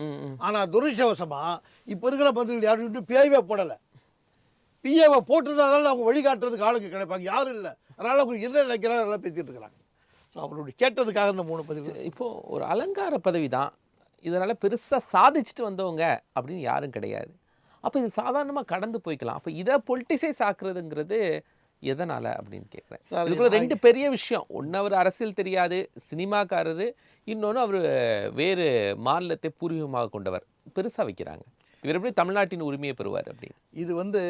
ஆனால் துரதிர்ஷ்டவசமாக இப்போ இருக்கிற மந்திரிகள் யாரும் பிஏவே போடலை. பிஏவை போட்டுருந்தாலும் அவங்க வழிகாட்டுறதுக்கு ஆளுங்க கிடைப்பாங்க, யாரும் இல்லை. அதனால் அவங்க என்ன நினைக்கிறாங்க அதெல்லாம் பேசிகிட்டு இருக்கிறாங்க. ஸோ அவருடைய கேட்டதுக்காக இந்த 3 பதிவு. இப்போ ஒரு அலங்கார பதவி தான், இதனால பெருசா சாதிச்சுட்டு வந்தவங்க அப்படின்னு யாரும் கிடையாது. அப்ப இது சாதாரணமா கடந்து போய்க்கலாம். அப்ப இதை பொலிட்டிசைஸ் ஆக்குறதுங்கிறது எதனால அப்படின்னு கேட்குறேன். சார், இதுக்குள்ள 2 பெரிய விஷயம். ஒன்று அவர் அரசியல் தெரியாது, சினிமாக்காரரு. இன்னொன்று அவர் வேறு மாநிலத்தை பூர்வீகமாக கொண்டவர். பெருசா வைக்கிறாங்க. இவர் எப்படி தமிழ்நாட்டின் உரிமையை பெறுவார் அப்படின்னு? இது வந்து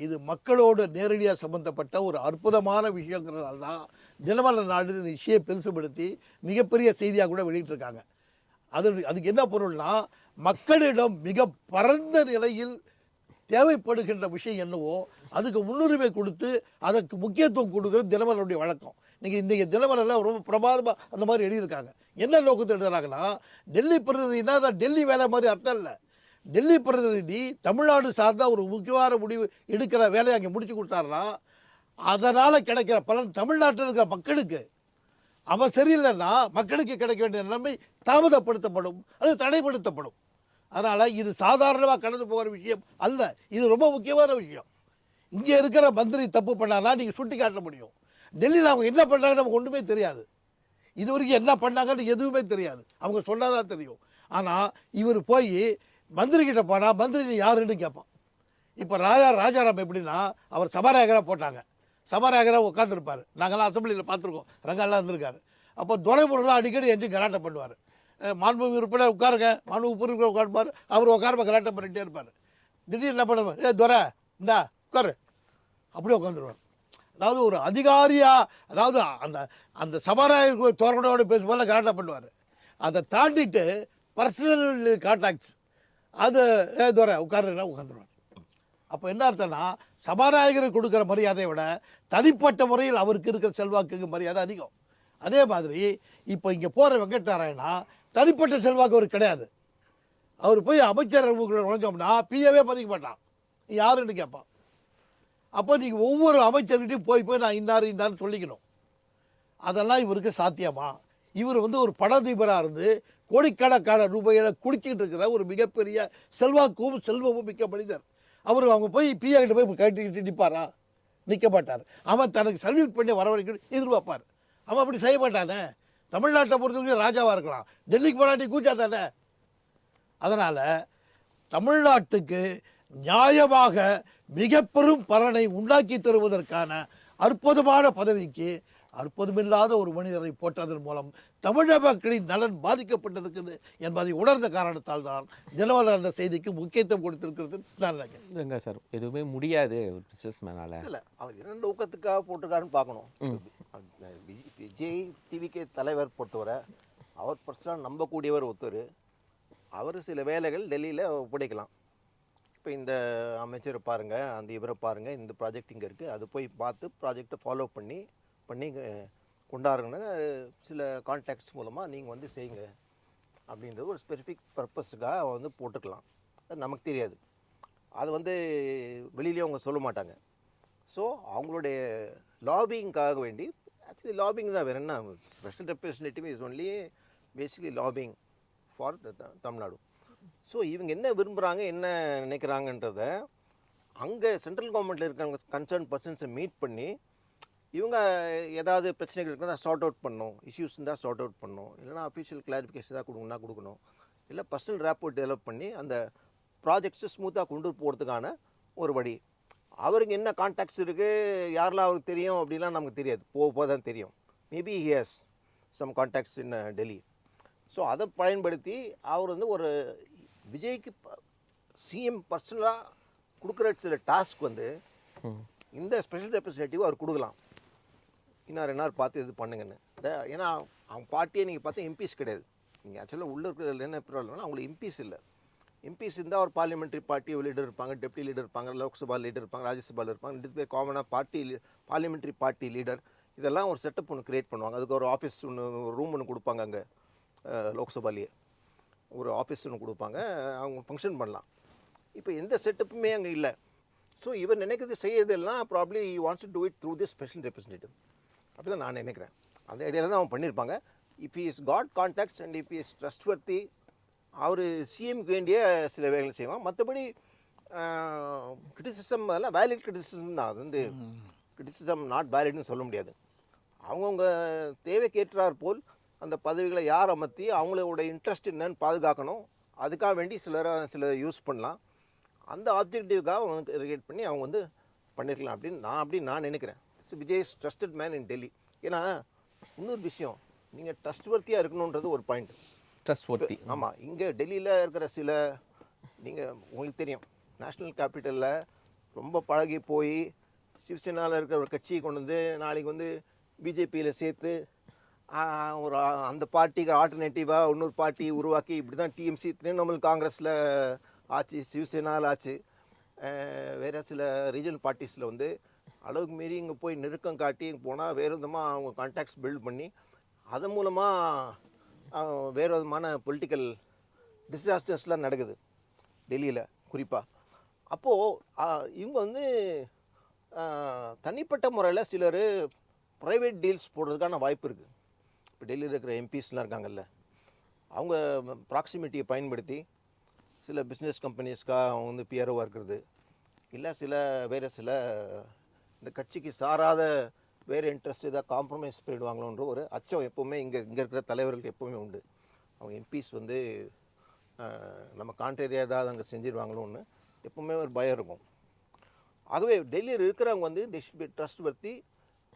இது மக்களோடு நேரடியாக சம்பந்தப்பட்ட ஒரு அற்புதமான விஷயங்கிறதால தான் தினமலர் நாடு இந்த விஷயை பெருசுபடுத்தி மிகப்பெரிய செய்தியாக கூட வெளியிட்டிருக்காங்க. அதுக்கு என்ன பொருள்னா, மக்களிடம் மிக பரந்த நிலையில் தேவைப்படுகின்ற விஷயம் என்னவோ அதுக்கு முன்னுரிமை கொடுத்து அதற்கு முக்கியத்துவம் கொடுக்குறது தினமலருடைய வழக்கம். நீங்கள் இன்றைக்கி தினமலரில் ரொம்ப பிரமாதமாக அந்த மாதிரி எழுதியிருக்காங்க. என்ன நோக்கத்தை எழுதுறாங்கன்னா, டெல்லி பிரதிநிதினா தான் டெல்லி வேலை மாதிரி அர்த்தம் இல்லை. டெல்லி பிரதிநிதி தமிழ்நாடு சார்ந்த ஒரு முக்கியமான முடிவு எடுக்கிற வேலையை அங்கே முடிச்சு கொடுத்தாருன்னா அதனால் கிடைக்கிற பலன் தமிழ்நாட்டில் இருக்கிற மக்களுக்கு, அவன் சரியில்லைன்னா மக்களுக்கு கிடைக்க வேண்டிய நிலைமை தாமதப்படுத்தப்படும், அது தடைப்படுத்தப்படும். அதனால் இது சாதாரணமாக கடந்து போகிற விஷயம் அல்ல, இது ரொம்ப முக்கியமான விஷயம். இங்கே இருக்கிற மந்திரி தப்பு பண்ணாங்கன்னா நீங்கள் சுட்டி காட்ட முடியும். டெல்லியில் அவங்க என்ன பண்ணாங்கன்னு நமக்கு ஒன்றுமே தெரியாது. இது வரைக்கும் என்ன பண்ணாங்கன்னு எதுவுமே தெரியாது, அவங்க சொன்னாதான் தெரியும். ஆனால் இவர் போய் மந்திரிக்கிட்ட போனால் மந்திரி யாருன்னு கேட்பான். இப்போ ராஜாராம் எப்படின்னா, அவர் சபாநாயகராக போட்டாங்க, சபாநாயகராக உட்காந்துருப்பார். நாங்கள்லாம் அசம்பிளியில் பார்த்துருக்கோம், ரங்கெல்லாம் இருந்திருக்காரு. அப்போ துரைமுருகன் அடிக்கடி எஞ்சி கலாட்டை பண்ணுவார். மாண்புமிகு உறுப்பினர் உட்காருங்க, மாண்புமிகு உறுப்பினர் உட்காருப்பார், அவர் உட்காரப்ப கலாட்டை பண்ணிகிட்டே இருப்பார். திடீர்னு என்ன பண்ணுவார், துரை இந்தா உட்காரு, அப்படியே உட்காந்துருவார். அதாவது ஒரு அதிகாரியாக, அதாவது அந்த அந்த சபாநாயகர் தோரணோடு பேசும்போது கலாட்டை பண்ணுவார். அதை தாண்டிட்டு பர்சனல் கான்டாக்ட்ஸ், அது துரை உட்காருன்னா உட்காந்துருவார். அப்போ என்ன அர்த்தம்னா, சபாநாயகருக்கு கொடுக்குற மரியாதையை விட தனிப்பட்ட முறையில் அவருக்கு இருக்கிற செல்வாக்குக்கு மரியாதை அதிகம். அதே மாதிரி இப்போ இங்கே போகிற வெங்கட்நாராயணா தனிப்பட்ட செல்வாக்கு அவருக்கு கிடையாது. அவர் போய் அமைச்சர் நுழைஞ்சோம்னா பிஏவே பதிக்க மாட்டான், யாருன்னு கேட்பான். அப்போ நீங்கள் ஒவ்வொரு அமைச்சர்கிட்டையும் போய் நான் இன்னார்னு சொல்லிக்கணும். அதெல்லாம் இவருக்கு சாத்தியமா? இவர் வந்து ஒரு பணதீபராக இருந்து கோடிக்கணக்கான ரூபாயில குடிச்சிக்கிட்டு இருக்கிற ஒரு மிகப்பெரிய செல்வாக்கும் செல்வமும் மிக்க மனிதர். அவங்க போய் பிஏ கிட்ட போய் கட்டிக்கிட்டு நிற்பாரா? நிற்க மாட்டார். அவன் தனக்கு சல்யூட் பண்ணி வர வரைக்கும் எதிர்பார்ப்பார். அவன் அப்படி செய்ய மாட்டானே. தமிழ்நாட்டை பொறுத்தவரைக்கும் ராஜாவாக இருக்கலாம், டெல்லிக்கு போராட்டி கூச்சா தானே. அதனால் தமிழ்நாட்டுக்கு நியாயமாக மிக பெரும் பலனை உண்டாக்கி தருவதற்கான அற்புதமான பதவிக்கு அற்புதமில்லாத ஒரு மனிதரை போட்டதன் மூலம் தமிழக மக்களின் நலன் பாதிக்கப்பட்டிருக்குது என்பதை உணர்ந்த காரணத்தால் தான் தினமலர் அந்த செய்திக்கு முக்கியத்துவம் கொடுத்திருக்கிறது நான் நினைக்கிறேன். சார் எதுவுமே முடியாது ஒரு பிசினஸ் மேனால. இல்லை, அவர் என்ன நோக்கத்துக்காக போட்டிருக்காருன்னு பார்க்கணும். விஜய் டிவிக்கு தலைவர் பொறுத்தவரை அவர் பர்சனலாக நம்பக்கூடியவர் ஒருத்தர். அவர் சில வேலைகள் டெல்லியில் ஒப்படைக்கலாம். இப்போ இந்த அமைச்சரை பாருங்கள், அந்த இவரை பாருங்கள், இந்த ப்ராஜெக்ட் இங்கே இருக்குது, அது போய் பார்த்து ப்ராஜெக்டை ஃபாலோ பண்ணி கொண்டாடுங்கன்னா சில கான்டாக்ட்ஸ் மூலமாக நீங்கள் வந்து செய்யுங்க அப்படின்றது ஒரு ஸ்பெசிஃபிக் பர்பஸுக்காக வந்து போட்டுக்கலாம். அது நமக்கு தெரியாது, அது வந்து வெளியிலேயே அவங்க சொல்ல மாட்டாங்க. ஸோ அவங்களுடைய லாபிங்காக வேண்டி, ஆக்சுவலி லாபிங் தான், வேறு என்ன, special representative is only basically lobbying for Tamil Nadu. So இவங்க என்ன விரும்புகிறாங்க, என்ன நினைக்கிறாங்கன்றத அங்கே சென்ட்ரல் கவர்மெண்ட்டில் இருக்கிறவங்க கன்சர்ன் பர்சன்ஸை மீட் பண்ணி, இவங்க ஏதாவது பிரச்சனைகள் இருந்தால் சார்ட் அவுட் பண்ணணும், இஷ்யூஸ் இருந்தால் சார்ட் அவுட் பண்ணணும், இல்லைனா அஃபிஷியல் கிளாரிஃபிகேஷன் தான் கொடுக்கணும், இல்லை பர்சனல் ரேப்போர்ட் டெவலப் பண்ணி அந்த ப்ராஜெக்ட்ஸை ஸ்மூத்தாக கொண்டு போகிறதுக்கான ஒரு வழி. அவருக்கு என்ன கான்டாக்ட்ஸ் இருக்குது, யாரெல்லாம் அவருக்கு தெரியும் அப்படிலாம் நமக்கு தெரியாது, போக தான் தெரியும். Maybe he has some contacts in Delhi. So அதை பயன்படுத்தி அவர் வந்து ஒரு விஜய்க்கு சிஎம் பர்சனலாக கொடுக்குற சில டாஸ்க் வந்து இந்த ஸ்பெஷல் ரெப்ரஸன்டேட்டிவ் அவர் கொடுக்கலாம். இன்னும் 2 நாள் பார்த்து இது பண்ணுங்கன்னு. ஏன்னா அவங்க பார்ட்டியே நீங்கள் பார்த்தா எம்பிஸ் கிடையாது. நீங்கள் ஆக்சுவலாக உள்ளே இருக்கிற என்ன ப்ராப்ளம்னா அவங்களுக்கு எம்பிஸ் இல்லை. எம்பிஸ் இருந்தால் ஒரு பார்லிமெண்ட்ரி பார்ட்டி லீடர் இருப்பாங்க, டெப்டி லீடர் இருப்பாங்க, லோக்சபா லீடர் இருப்பாங்க, ராஜ்யசபாவில் இருப்பாங்க. 2 பேர் காமனாக பார்லிமெண்ட்ரி பார்ட்டி லீடர் இதெல்லாம் ஒரு செட்டப் ஒன்று க்ரியேட் பண்ணுவாங்க. அதுக்கு ஒரு ஆஃபீஸ் ஒன்று, ரூம் ஒன்று கொடுப்பாங்க. அங்கே லோக்சபாலேயே ஒரு ஆஃபீஸ் ஒன்று கொடுப்பாங்க, அவங்க ஃபங்க்ஷன் பண்ணலாம். இப்போ எந்த செட்டப்புமே அங்கே இல்லை. ஸோ இவர் நினைக்கிறது செய்யறதெல்லாம் probably you wants to do it through this special representative. அப்படி தான் நான் நினைக்கிறேன். அந்த ஐடியாவில் தான் அவன் பண்ணியிருப்பாங்க. If is got contacts and if is trustworthy, அவர் சிஎம்க்கு வேண்டிய சில வேலைகள் செய்வான். மற்றபடி கிரிட்டிசிசம் அதெல்லாம் வேலிட் கிரிட்டிசிசம் தான். அது வந்து கிரிட்டிசிசம் நாட் வேலிட்னு சொல்ல முடியாது. அவங்கவுங்க தேவைக்கேற்றார் போல் அந்த பதவிகளை யார் அமர்த்தி அவங்களோட இன்ட்ரெஸ்ட் என்னன்னு பாதுகாக்கணும், அதுக்காக வேண்டி சில யூஸ் பண்ணலாம். அந்த ஆப்ஜெக்டிவ்காக அவங்க ரிகேட் பண்ணி அவங்க வந்து பண்ணியிருக்கலாம் அப்படின்னு நான் நினைக்கிறேன். Vijay is trusted man in Delhi. ஏன்னா இன்னொரு விஷயம், நீங்கள் ட்ரஸ்ட்வர்த்தியாக இருக்கணுன்றது ஒரு பாயிண்ட். ட்ரஸ்ட்வர்த்தி. ஆமாம், இங்கே டெல்லியில் இருக்கிற நீங்கள் உங்களுக்கு தெரியும், நேஷ்னல் கேபிட்டலில் ரொம்ப பழகி போய் சிவசேனாவில் இருக்கிற ஒரு கட்சியை கொண்டு வந்து நாளைக்கு வந்து பிஜேபியில் சேர்த்து ஒரு அந்த பார்ட்டிக்கு ஆல்டர்னேட்டிவாக இன்னொரு பார்ட்டி உருவாக்கி இப்படி தான் டிஎம்சி திரிணாமுல் காங்கிரஸில் ஆச்சு, சிவசேனாவில் ஆச்சு, வேறு சில ரீஜனல் பார்ட்டிஸில் வந்து அளவுக்கு மீறி இங்கே போய் நெருக்கம் காட்டி போனால் வேறு விதமாக அவங்க கான்டாக்ட்ஸ் பில்ட் பண்ணி அதன் மூலமாக வேறு விதமான பொலிட்டிக்கல் டிசாஸ்டர்ஸ்லாம் நடக்குது டெல்லியில் குறிப்பாக. அப்போது இவங்க வந்து தனிப்பட்ட முறையில் சிலர் ப்ரைவேட் டீல்ஸ் போடுறதுக்கான வாய்ப்பு இருக்குது. இப்போ டெல்லியில் இருக்கிற எம்பிஸ்லாம் இருக்காங்கல்ல, அவங்க ப்ராக்சிமிட்டியை பயன்படுத்தி சில பிஸ்னஸ் கம்பெனிஸ்க்காக அவங்க வந்து பிஆர்ஓவாக இருக்கிறது, இல்லை வேறு சில இந்த கட்சிக்கு சாராத வேறு இன்ட்ரெஸ்ட் ஏதாவது காம்ப்ரமைஸ் பண்ணிடுவாங்களோன்ற ஒரு அச்சம் எப்போவுமே இங்கே இருக்கிற தலைவர்களுக்கு எப்போவுமே உண்டு. அவங்க எம்பிஸ் வந்து நம்ம கான்ட்ரேரியாக ஏதாவது அங்கே செஞ்சிருவாங்களோன்னு எப்போவுமே ஒரு பயம் இருக்கும். ஆகவே டெல்லியில் இருக்கிறவங்க வந்து they should be trustworthy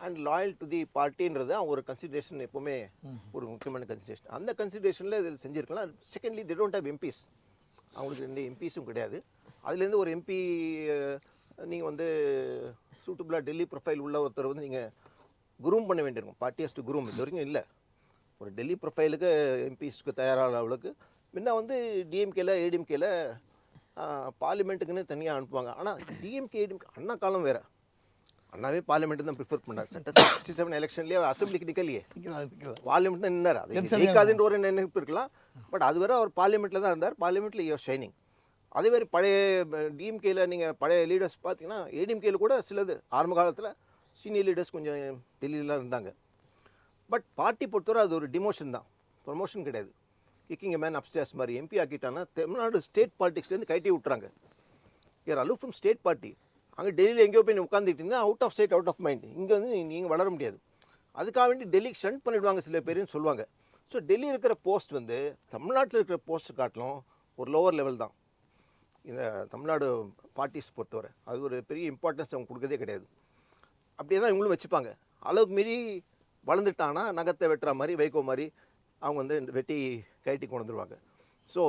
and loyal to the பார்ட்டின்றது அவங்க ஒரு கன்சிடரேஷன், எப்போவுமே ஒரு முக்கியமான கன்சிடரேஷன். அந்த கன்சிடரேஷனில் இதில் செஞ்சுருக்கலாம். Secondly they don't have MPs. அவங்களுக்கு 2 எம்பிஸும் கிடையாது. அதுலேருந்து ஒரு எம்பி நீங்கள் வந்து சூட்டபுளாக டெல்லி ப்ரொஃபைல் உள்ள ஒருத்தர் வந்து நீங்கள் குரூம் பண்ண வேண்டியிருக்கும். Party has to groom. இது வரைக்கும் இல்லை. ஒரு டெல்லி ப்ரொஃபைலுக்கு எம்பிஸ்க்கு தயாரான அளவுக்கு முன்ன வந்து டிஎம்கேல ஏடிஎம்கேல பார்லிமெண்ட்டுக்குன்னு தனியாக அனுப்புவாங்க. ஆனால் டிஎம்கே ஏடிஎம்கே அண்ணா காலம் வேறு. அண்ணாவே பார்லிமெண்ட் தான் ப்ரிஃபர் பண்ணார். 67 எலெக்ஷன்லேயே அசம்பிளிக்கு நிற்கலையே, பார்லிமெண்ட் தான் நின்னார். அது ஜெயிக்காதுன்ற ஒரு நினைப்பு இருக்கலாம். பட் அது வரை அவர் பார்லிமெண்ட்டில் தான் இருந்தார். பார்லிமெண்ட்டில் யூ ஷைனிங். அதே மாதிரி பழைய டிஎம்கேல நீங்கள் பழைய லீடர்ஸ் பார்த்தீங்கன்னா ஏடிஎம்கேல கூட சிலது ஆரம்ப காலத்தில் சீனியர் லீடர்ஸ் கொஞ்சம் டெல்லியிலாம் இருந்தாங்க. பட் பார்ட்டி பொறுத்தவரை அது ஒரு டிமோஷன் தான், ப்ரொமோஷன் கிடையாது. கிக்கிங் எ மேன் அப்ஸ்டேர்ஸ் மாதிரி எம்பி ஆக்கிட்டாங்கன்னா தமிழ்நாடு ஸ்டேட் பாலிடிக்ஸ்லேருந்து கட்டி விட்டுறாங்க. யார் அலூ ஃப்ரம் ஸ்டேட் பார்ட்டி. அங்கே டெல்லியில் எங்கேயோ போய் உட்காந்துக்கிட்டீங்கன்னா out of state out of mind. இங்கே வந்து நீங்கள் வளர முடியாது. அதுக்காக வேண்டி டெல்லிக்கு ஷண்ட் பண்ணிவிடுவாங்க சில பேருன்னு சொல்லுவாங்க. ஸோ டெல்லி இருக்கிற போஸ்ட் வந்து தமிழ்நாட்டில் இருக்கிற போஸ்ட் காட்டிலும் ஒரு லோவர் லெவல் தான் இந்த தமிழ்நாடு பார்ட்டிஸ் பொறுத்தவரை. அது ஒரு பெரிய இம்பார்ட்டன்ஸ் அவங்க கொடுக்கறதே கிடையாது. அப்படியே தான் இவங்களும் வச்சுப்பாங்க. அளவுக்கு மீறி வளர்ந்துட்டாங்கன்னா நகத்தை வெட்டுற மாதிரி வைகோ மாதிரி அவங்க வந்து வெட்டி கைட்டி கொண்டு வந்துடுவாங்க. ஸோ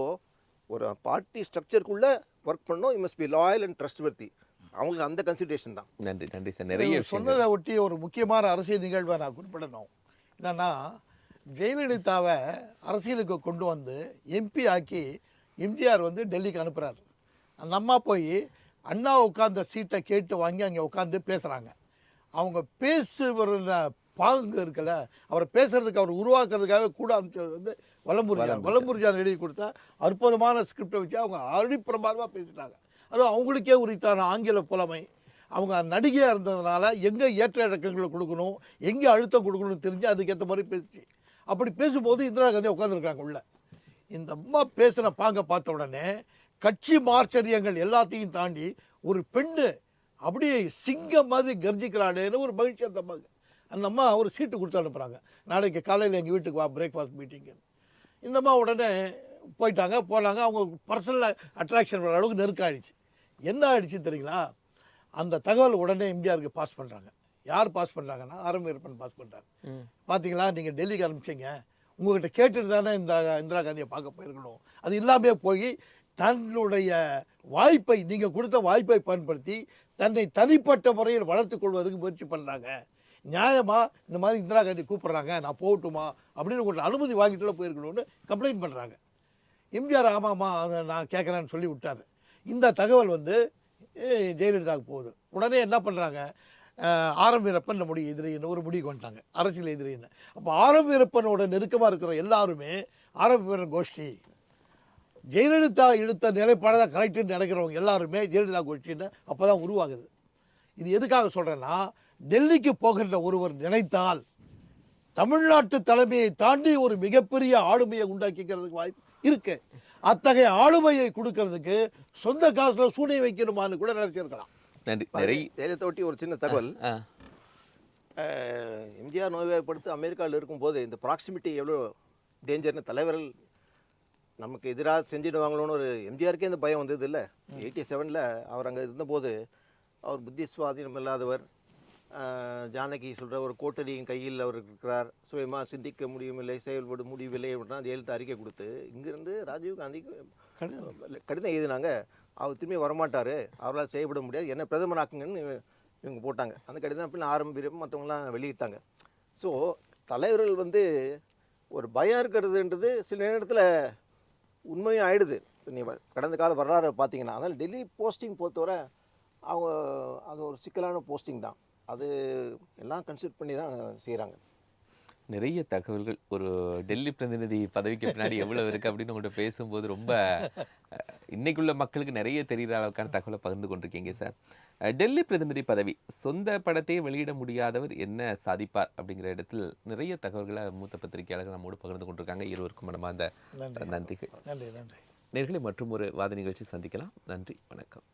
ஒரு பார்ட்டி ஸ்ட்ரக்சருக்குள்ளே ஒர்க் பண்ணோம். You must be loyal and trustworthy. அவங்களுக்கு அந்த கன்சிடரேஷன் தான். நன்றி சார். நிறைய சொன்னதை ஒட்டி ஒரு முக்கியமான அரசியல் நிகழ்வை நான் குறிப்பிடணும். என்னன்னா, ஜெயலலிதாவை அரசியலுக்கு கொண்டு வந்து எம்பி ஆக்கி எம்ஜிஆர் வந்து டெல்லிக்கு அனுப்புகிறார். அந்த அம்மா போய் அண்ணா உட்கார்ந்த சீட்டை கேட்டு வாங்கி அங்கே உட்காந்து பேசுகிறாங்க. அவங்க பேசுகிற பாங்கு இருக்குல்ல, அவரை பேசுகிறதுக்கு அவர் உருவாக்குறதுக்காக கூட அனுப்பிச்சது வந்து வலம்புரிஜான் எழுதி கொடுத்தா அற்புதமான ஸ்கிரிப்டை வச்சு அவங்க அடிப்பிரமாதமாக பேசிட்டாங்க. அதுவும் அவங்களுக்கே உரித்தான ஆங்கில புலமை. அவங்க நடிகையாக இருந்ததுனால எங்கே ஏற்ற இறக்கங்களை கொடுக்கணும், எங்கே அழுத்தம் கொடுக்கணும்னு தெரிஞ்சு அதுக்கேற்ற மாதிரி பேசி அப்படி பேசும்போது இந்திரா காந்தி உட்காந்துருக்காங்க உள்ள. இந்த அம்மா பேசின பாங்க பார்த்த உடனே கட்சி மார்ச்சரியங்கள் எல்லாத்தையும் தாண்டி ஒரு பெண்ணு அப்படியே சிங்கம் மாதிரி கர்ஜிக்கிறாளேன்னு ஒரு மகிழ்ச்சி அந்த அம்மா ஒரு சீட்டு கொடுத்து அனுப்புகிறாங்க. நாளைக்கு காலையில் எங்கள் வீட்டுக்கு வா, பிரேக்ஃபாஸ்ட் மீட்டிங்கு. இந்த அம்மா உடனே போனாங்க. அவங்க பர்சனல் அட்ராக்ஷன் வர அளவுக்கு நெருக்கம் ஆகிடுச்சு. என்ன ஆகிடுச்சு தெரியுங்களா? அந்த தகவல் உடனே எம்ஜிஆருக்கு பாஸ் பண்ணுறாங்க. யார் பாஸ் பண்ணுறாங்கன்னா ஆரம்பீரப்பன் பாஸ் பண்ணுறாங்க. பார்த்தீங்களா, நீங்கள் டெல்லிக்கு அனுப்பிச்சிங்க, உங்கள்கிட்ட கேட்டுட்டு தானே இந்திரா காந்தியை பார்க்க போயிருக்கணும். அது இல்லாமே போய் தன்னுடைய வாய்ப்பை, நீங்கள் கொடுத்த வாய்ப்பை பயன்படுத்தி தன்னை தனிப்பட்ட முறையில் வளர்த்து கொள்வதற்கு முயற்சி பண்ணுறாங்க. நியாயமாக இந்த மாதிரி இந்திரா காந்தி கூப்பிட்றாங்க நான் போகட்டுமா அப்படின்னு கொஞ்சம் அனுமதி வாங்கிட்டுலாம் போயிருக்கணும்னு கம்ப்ளைண்ட் பண்ணுறாங்க. எம்ஜிஆர் ஆமாம்மா அதை நான் கேட்குறேன்னு சொல்லி விட்டார். இந்த தகவல் வந்து ஜெயலலிதாவுக்கு போகுது. உடனே என்ன பண்ணுறாங்க, ஆர்.எம். வீரப்பன் நம்முடைய எதிரின்னு ஒரு முடிவுக்கு வந்துட்டாங்க, அரசியல் எதிரின்னு. அப்போ ஆர்.எம். வீரப்பனோட நெருக்கமாக இருக்கிற எல்லாருமே ஆர்.எம். வீரன் கோஷ்டி, ஜெயலலிதா எடுத்த நிலைப்பாடு தான் கரெக்டுன்னு நினைக்கிறவங்க எல்லாருமே ஜெயலலிதா கோஷ்டின்னு அப்போ தான் உருவாகுது. இது எதுக்காக சொல்கிறேன்னா, டெல்லிக்கு போகின்ற ஒருவர் நினைத்தால் தமிழ்நாட்டு தலைமையை தாண்டி ஒரு மிகப்பெரிய ஆளுமையை உண்டாக்கிக்கிறதுக்கு வாய்ப்பு இருக்கு. அத்தகைய ஆளுமையை கொடுக்கறதுக்கு சொந்த காசுல சூனியம் வைக்கணுமான்னு கூட நினைச்சிருக்கலாம். ஜெயலலிதா ஒட்டி ஒரு சின்ன தகவல். எம்ஜிஆர் நோய்வாய்ப்படுத்தி அமெரிக்காவில் இருக்கும்போது இந்த ப்ராக்சிமிட்டி எவ்வளோ டேஞ்சர்னு தலைவர்கள் நமக்கு எதிராக செஞ்சிடுவாங்களோன்னு ஒரு எம்ஜிஆருக்கே இந்த பயம் வந்தது இல்லை. 87 அவர் அங்கே இருந்தபோது அவர் புத்தி சுவாதீனம் இல்லாதவர், ஜானகி சொல்கிற ஒரு கோட்டரியின் கையில் அவர் இருக்கிறார், சுயமாக சிந்திக்க முடியவில்லை, செயல்பட முடியவில்லை அப்படின்னா ஜெயலலிதா அறிக்கை கொடுத்து இங்கிருந்து ராஜீவ் காந்திக்கு கடிதம் எழுதினாங்க. அவர் திரும்பி வரமாட்டார், அவரால் செய்யப்பட முடியாது, என்ன பிரதமர் ஆக்குங்கன்னு இவங்க போட்டாங்க. அந்த கடிதம் அப்படின்னு ஆரம்பிக்கும் மற்றவங்களாம் வெளியிட்டாங்க. ஸோ தலைவர்கள் வந்து ஒரு பயம் இருக்கிறதுன்றது சில நேரத்தில் உண்மையும் ஆயிடுது. நீ கடந்த கால வரலாறு பார்த்தீங்கன்னா, அதனால் டெல்லி போஸ்டிங் பொறுத்தவரை அவங்க அது ஒரு சிக்கலான போஸ்டிங் தான். அது எல்லாம் கன்சிடர் பண்ணி தான் செய்கிறாங்க. நிறைய தகவல்கள் ஒரு டெல்லி பிரதிநிதி பதவிக்கு பின்னாடி எவ்வளவு இருக்கு அப்படின்னு உங்கள்கிட்ட பேசும்போது ரொம்ப இன்னைக்குள்ள மக்களுக்கு நிறைய தெரிகிற அளவுக்கான தகவலை பகிர்ந்து கொண்டிருக்கீங்க சார். டெல்லி பிரதிநிதி பதவி, சொந்த படத்தையே வெளியிட முடியாதவர் என்ன சாதிப்பார் அப்படிங்கிற இடத்தில் நிறைய தகவல்களை மூத்த பத்திரிகையாளர்கள் நம்மோடு பகிர்ந்து கொண்டிருக்காங்க. இருவருக்கும் மனமார்ந்த நன்றிகள். நன்றி. நேர்களை மற்றும் ஒரு வாத நிகழ்ச்சி சந்திக்கலாம். நன்றி, வணக்கம்.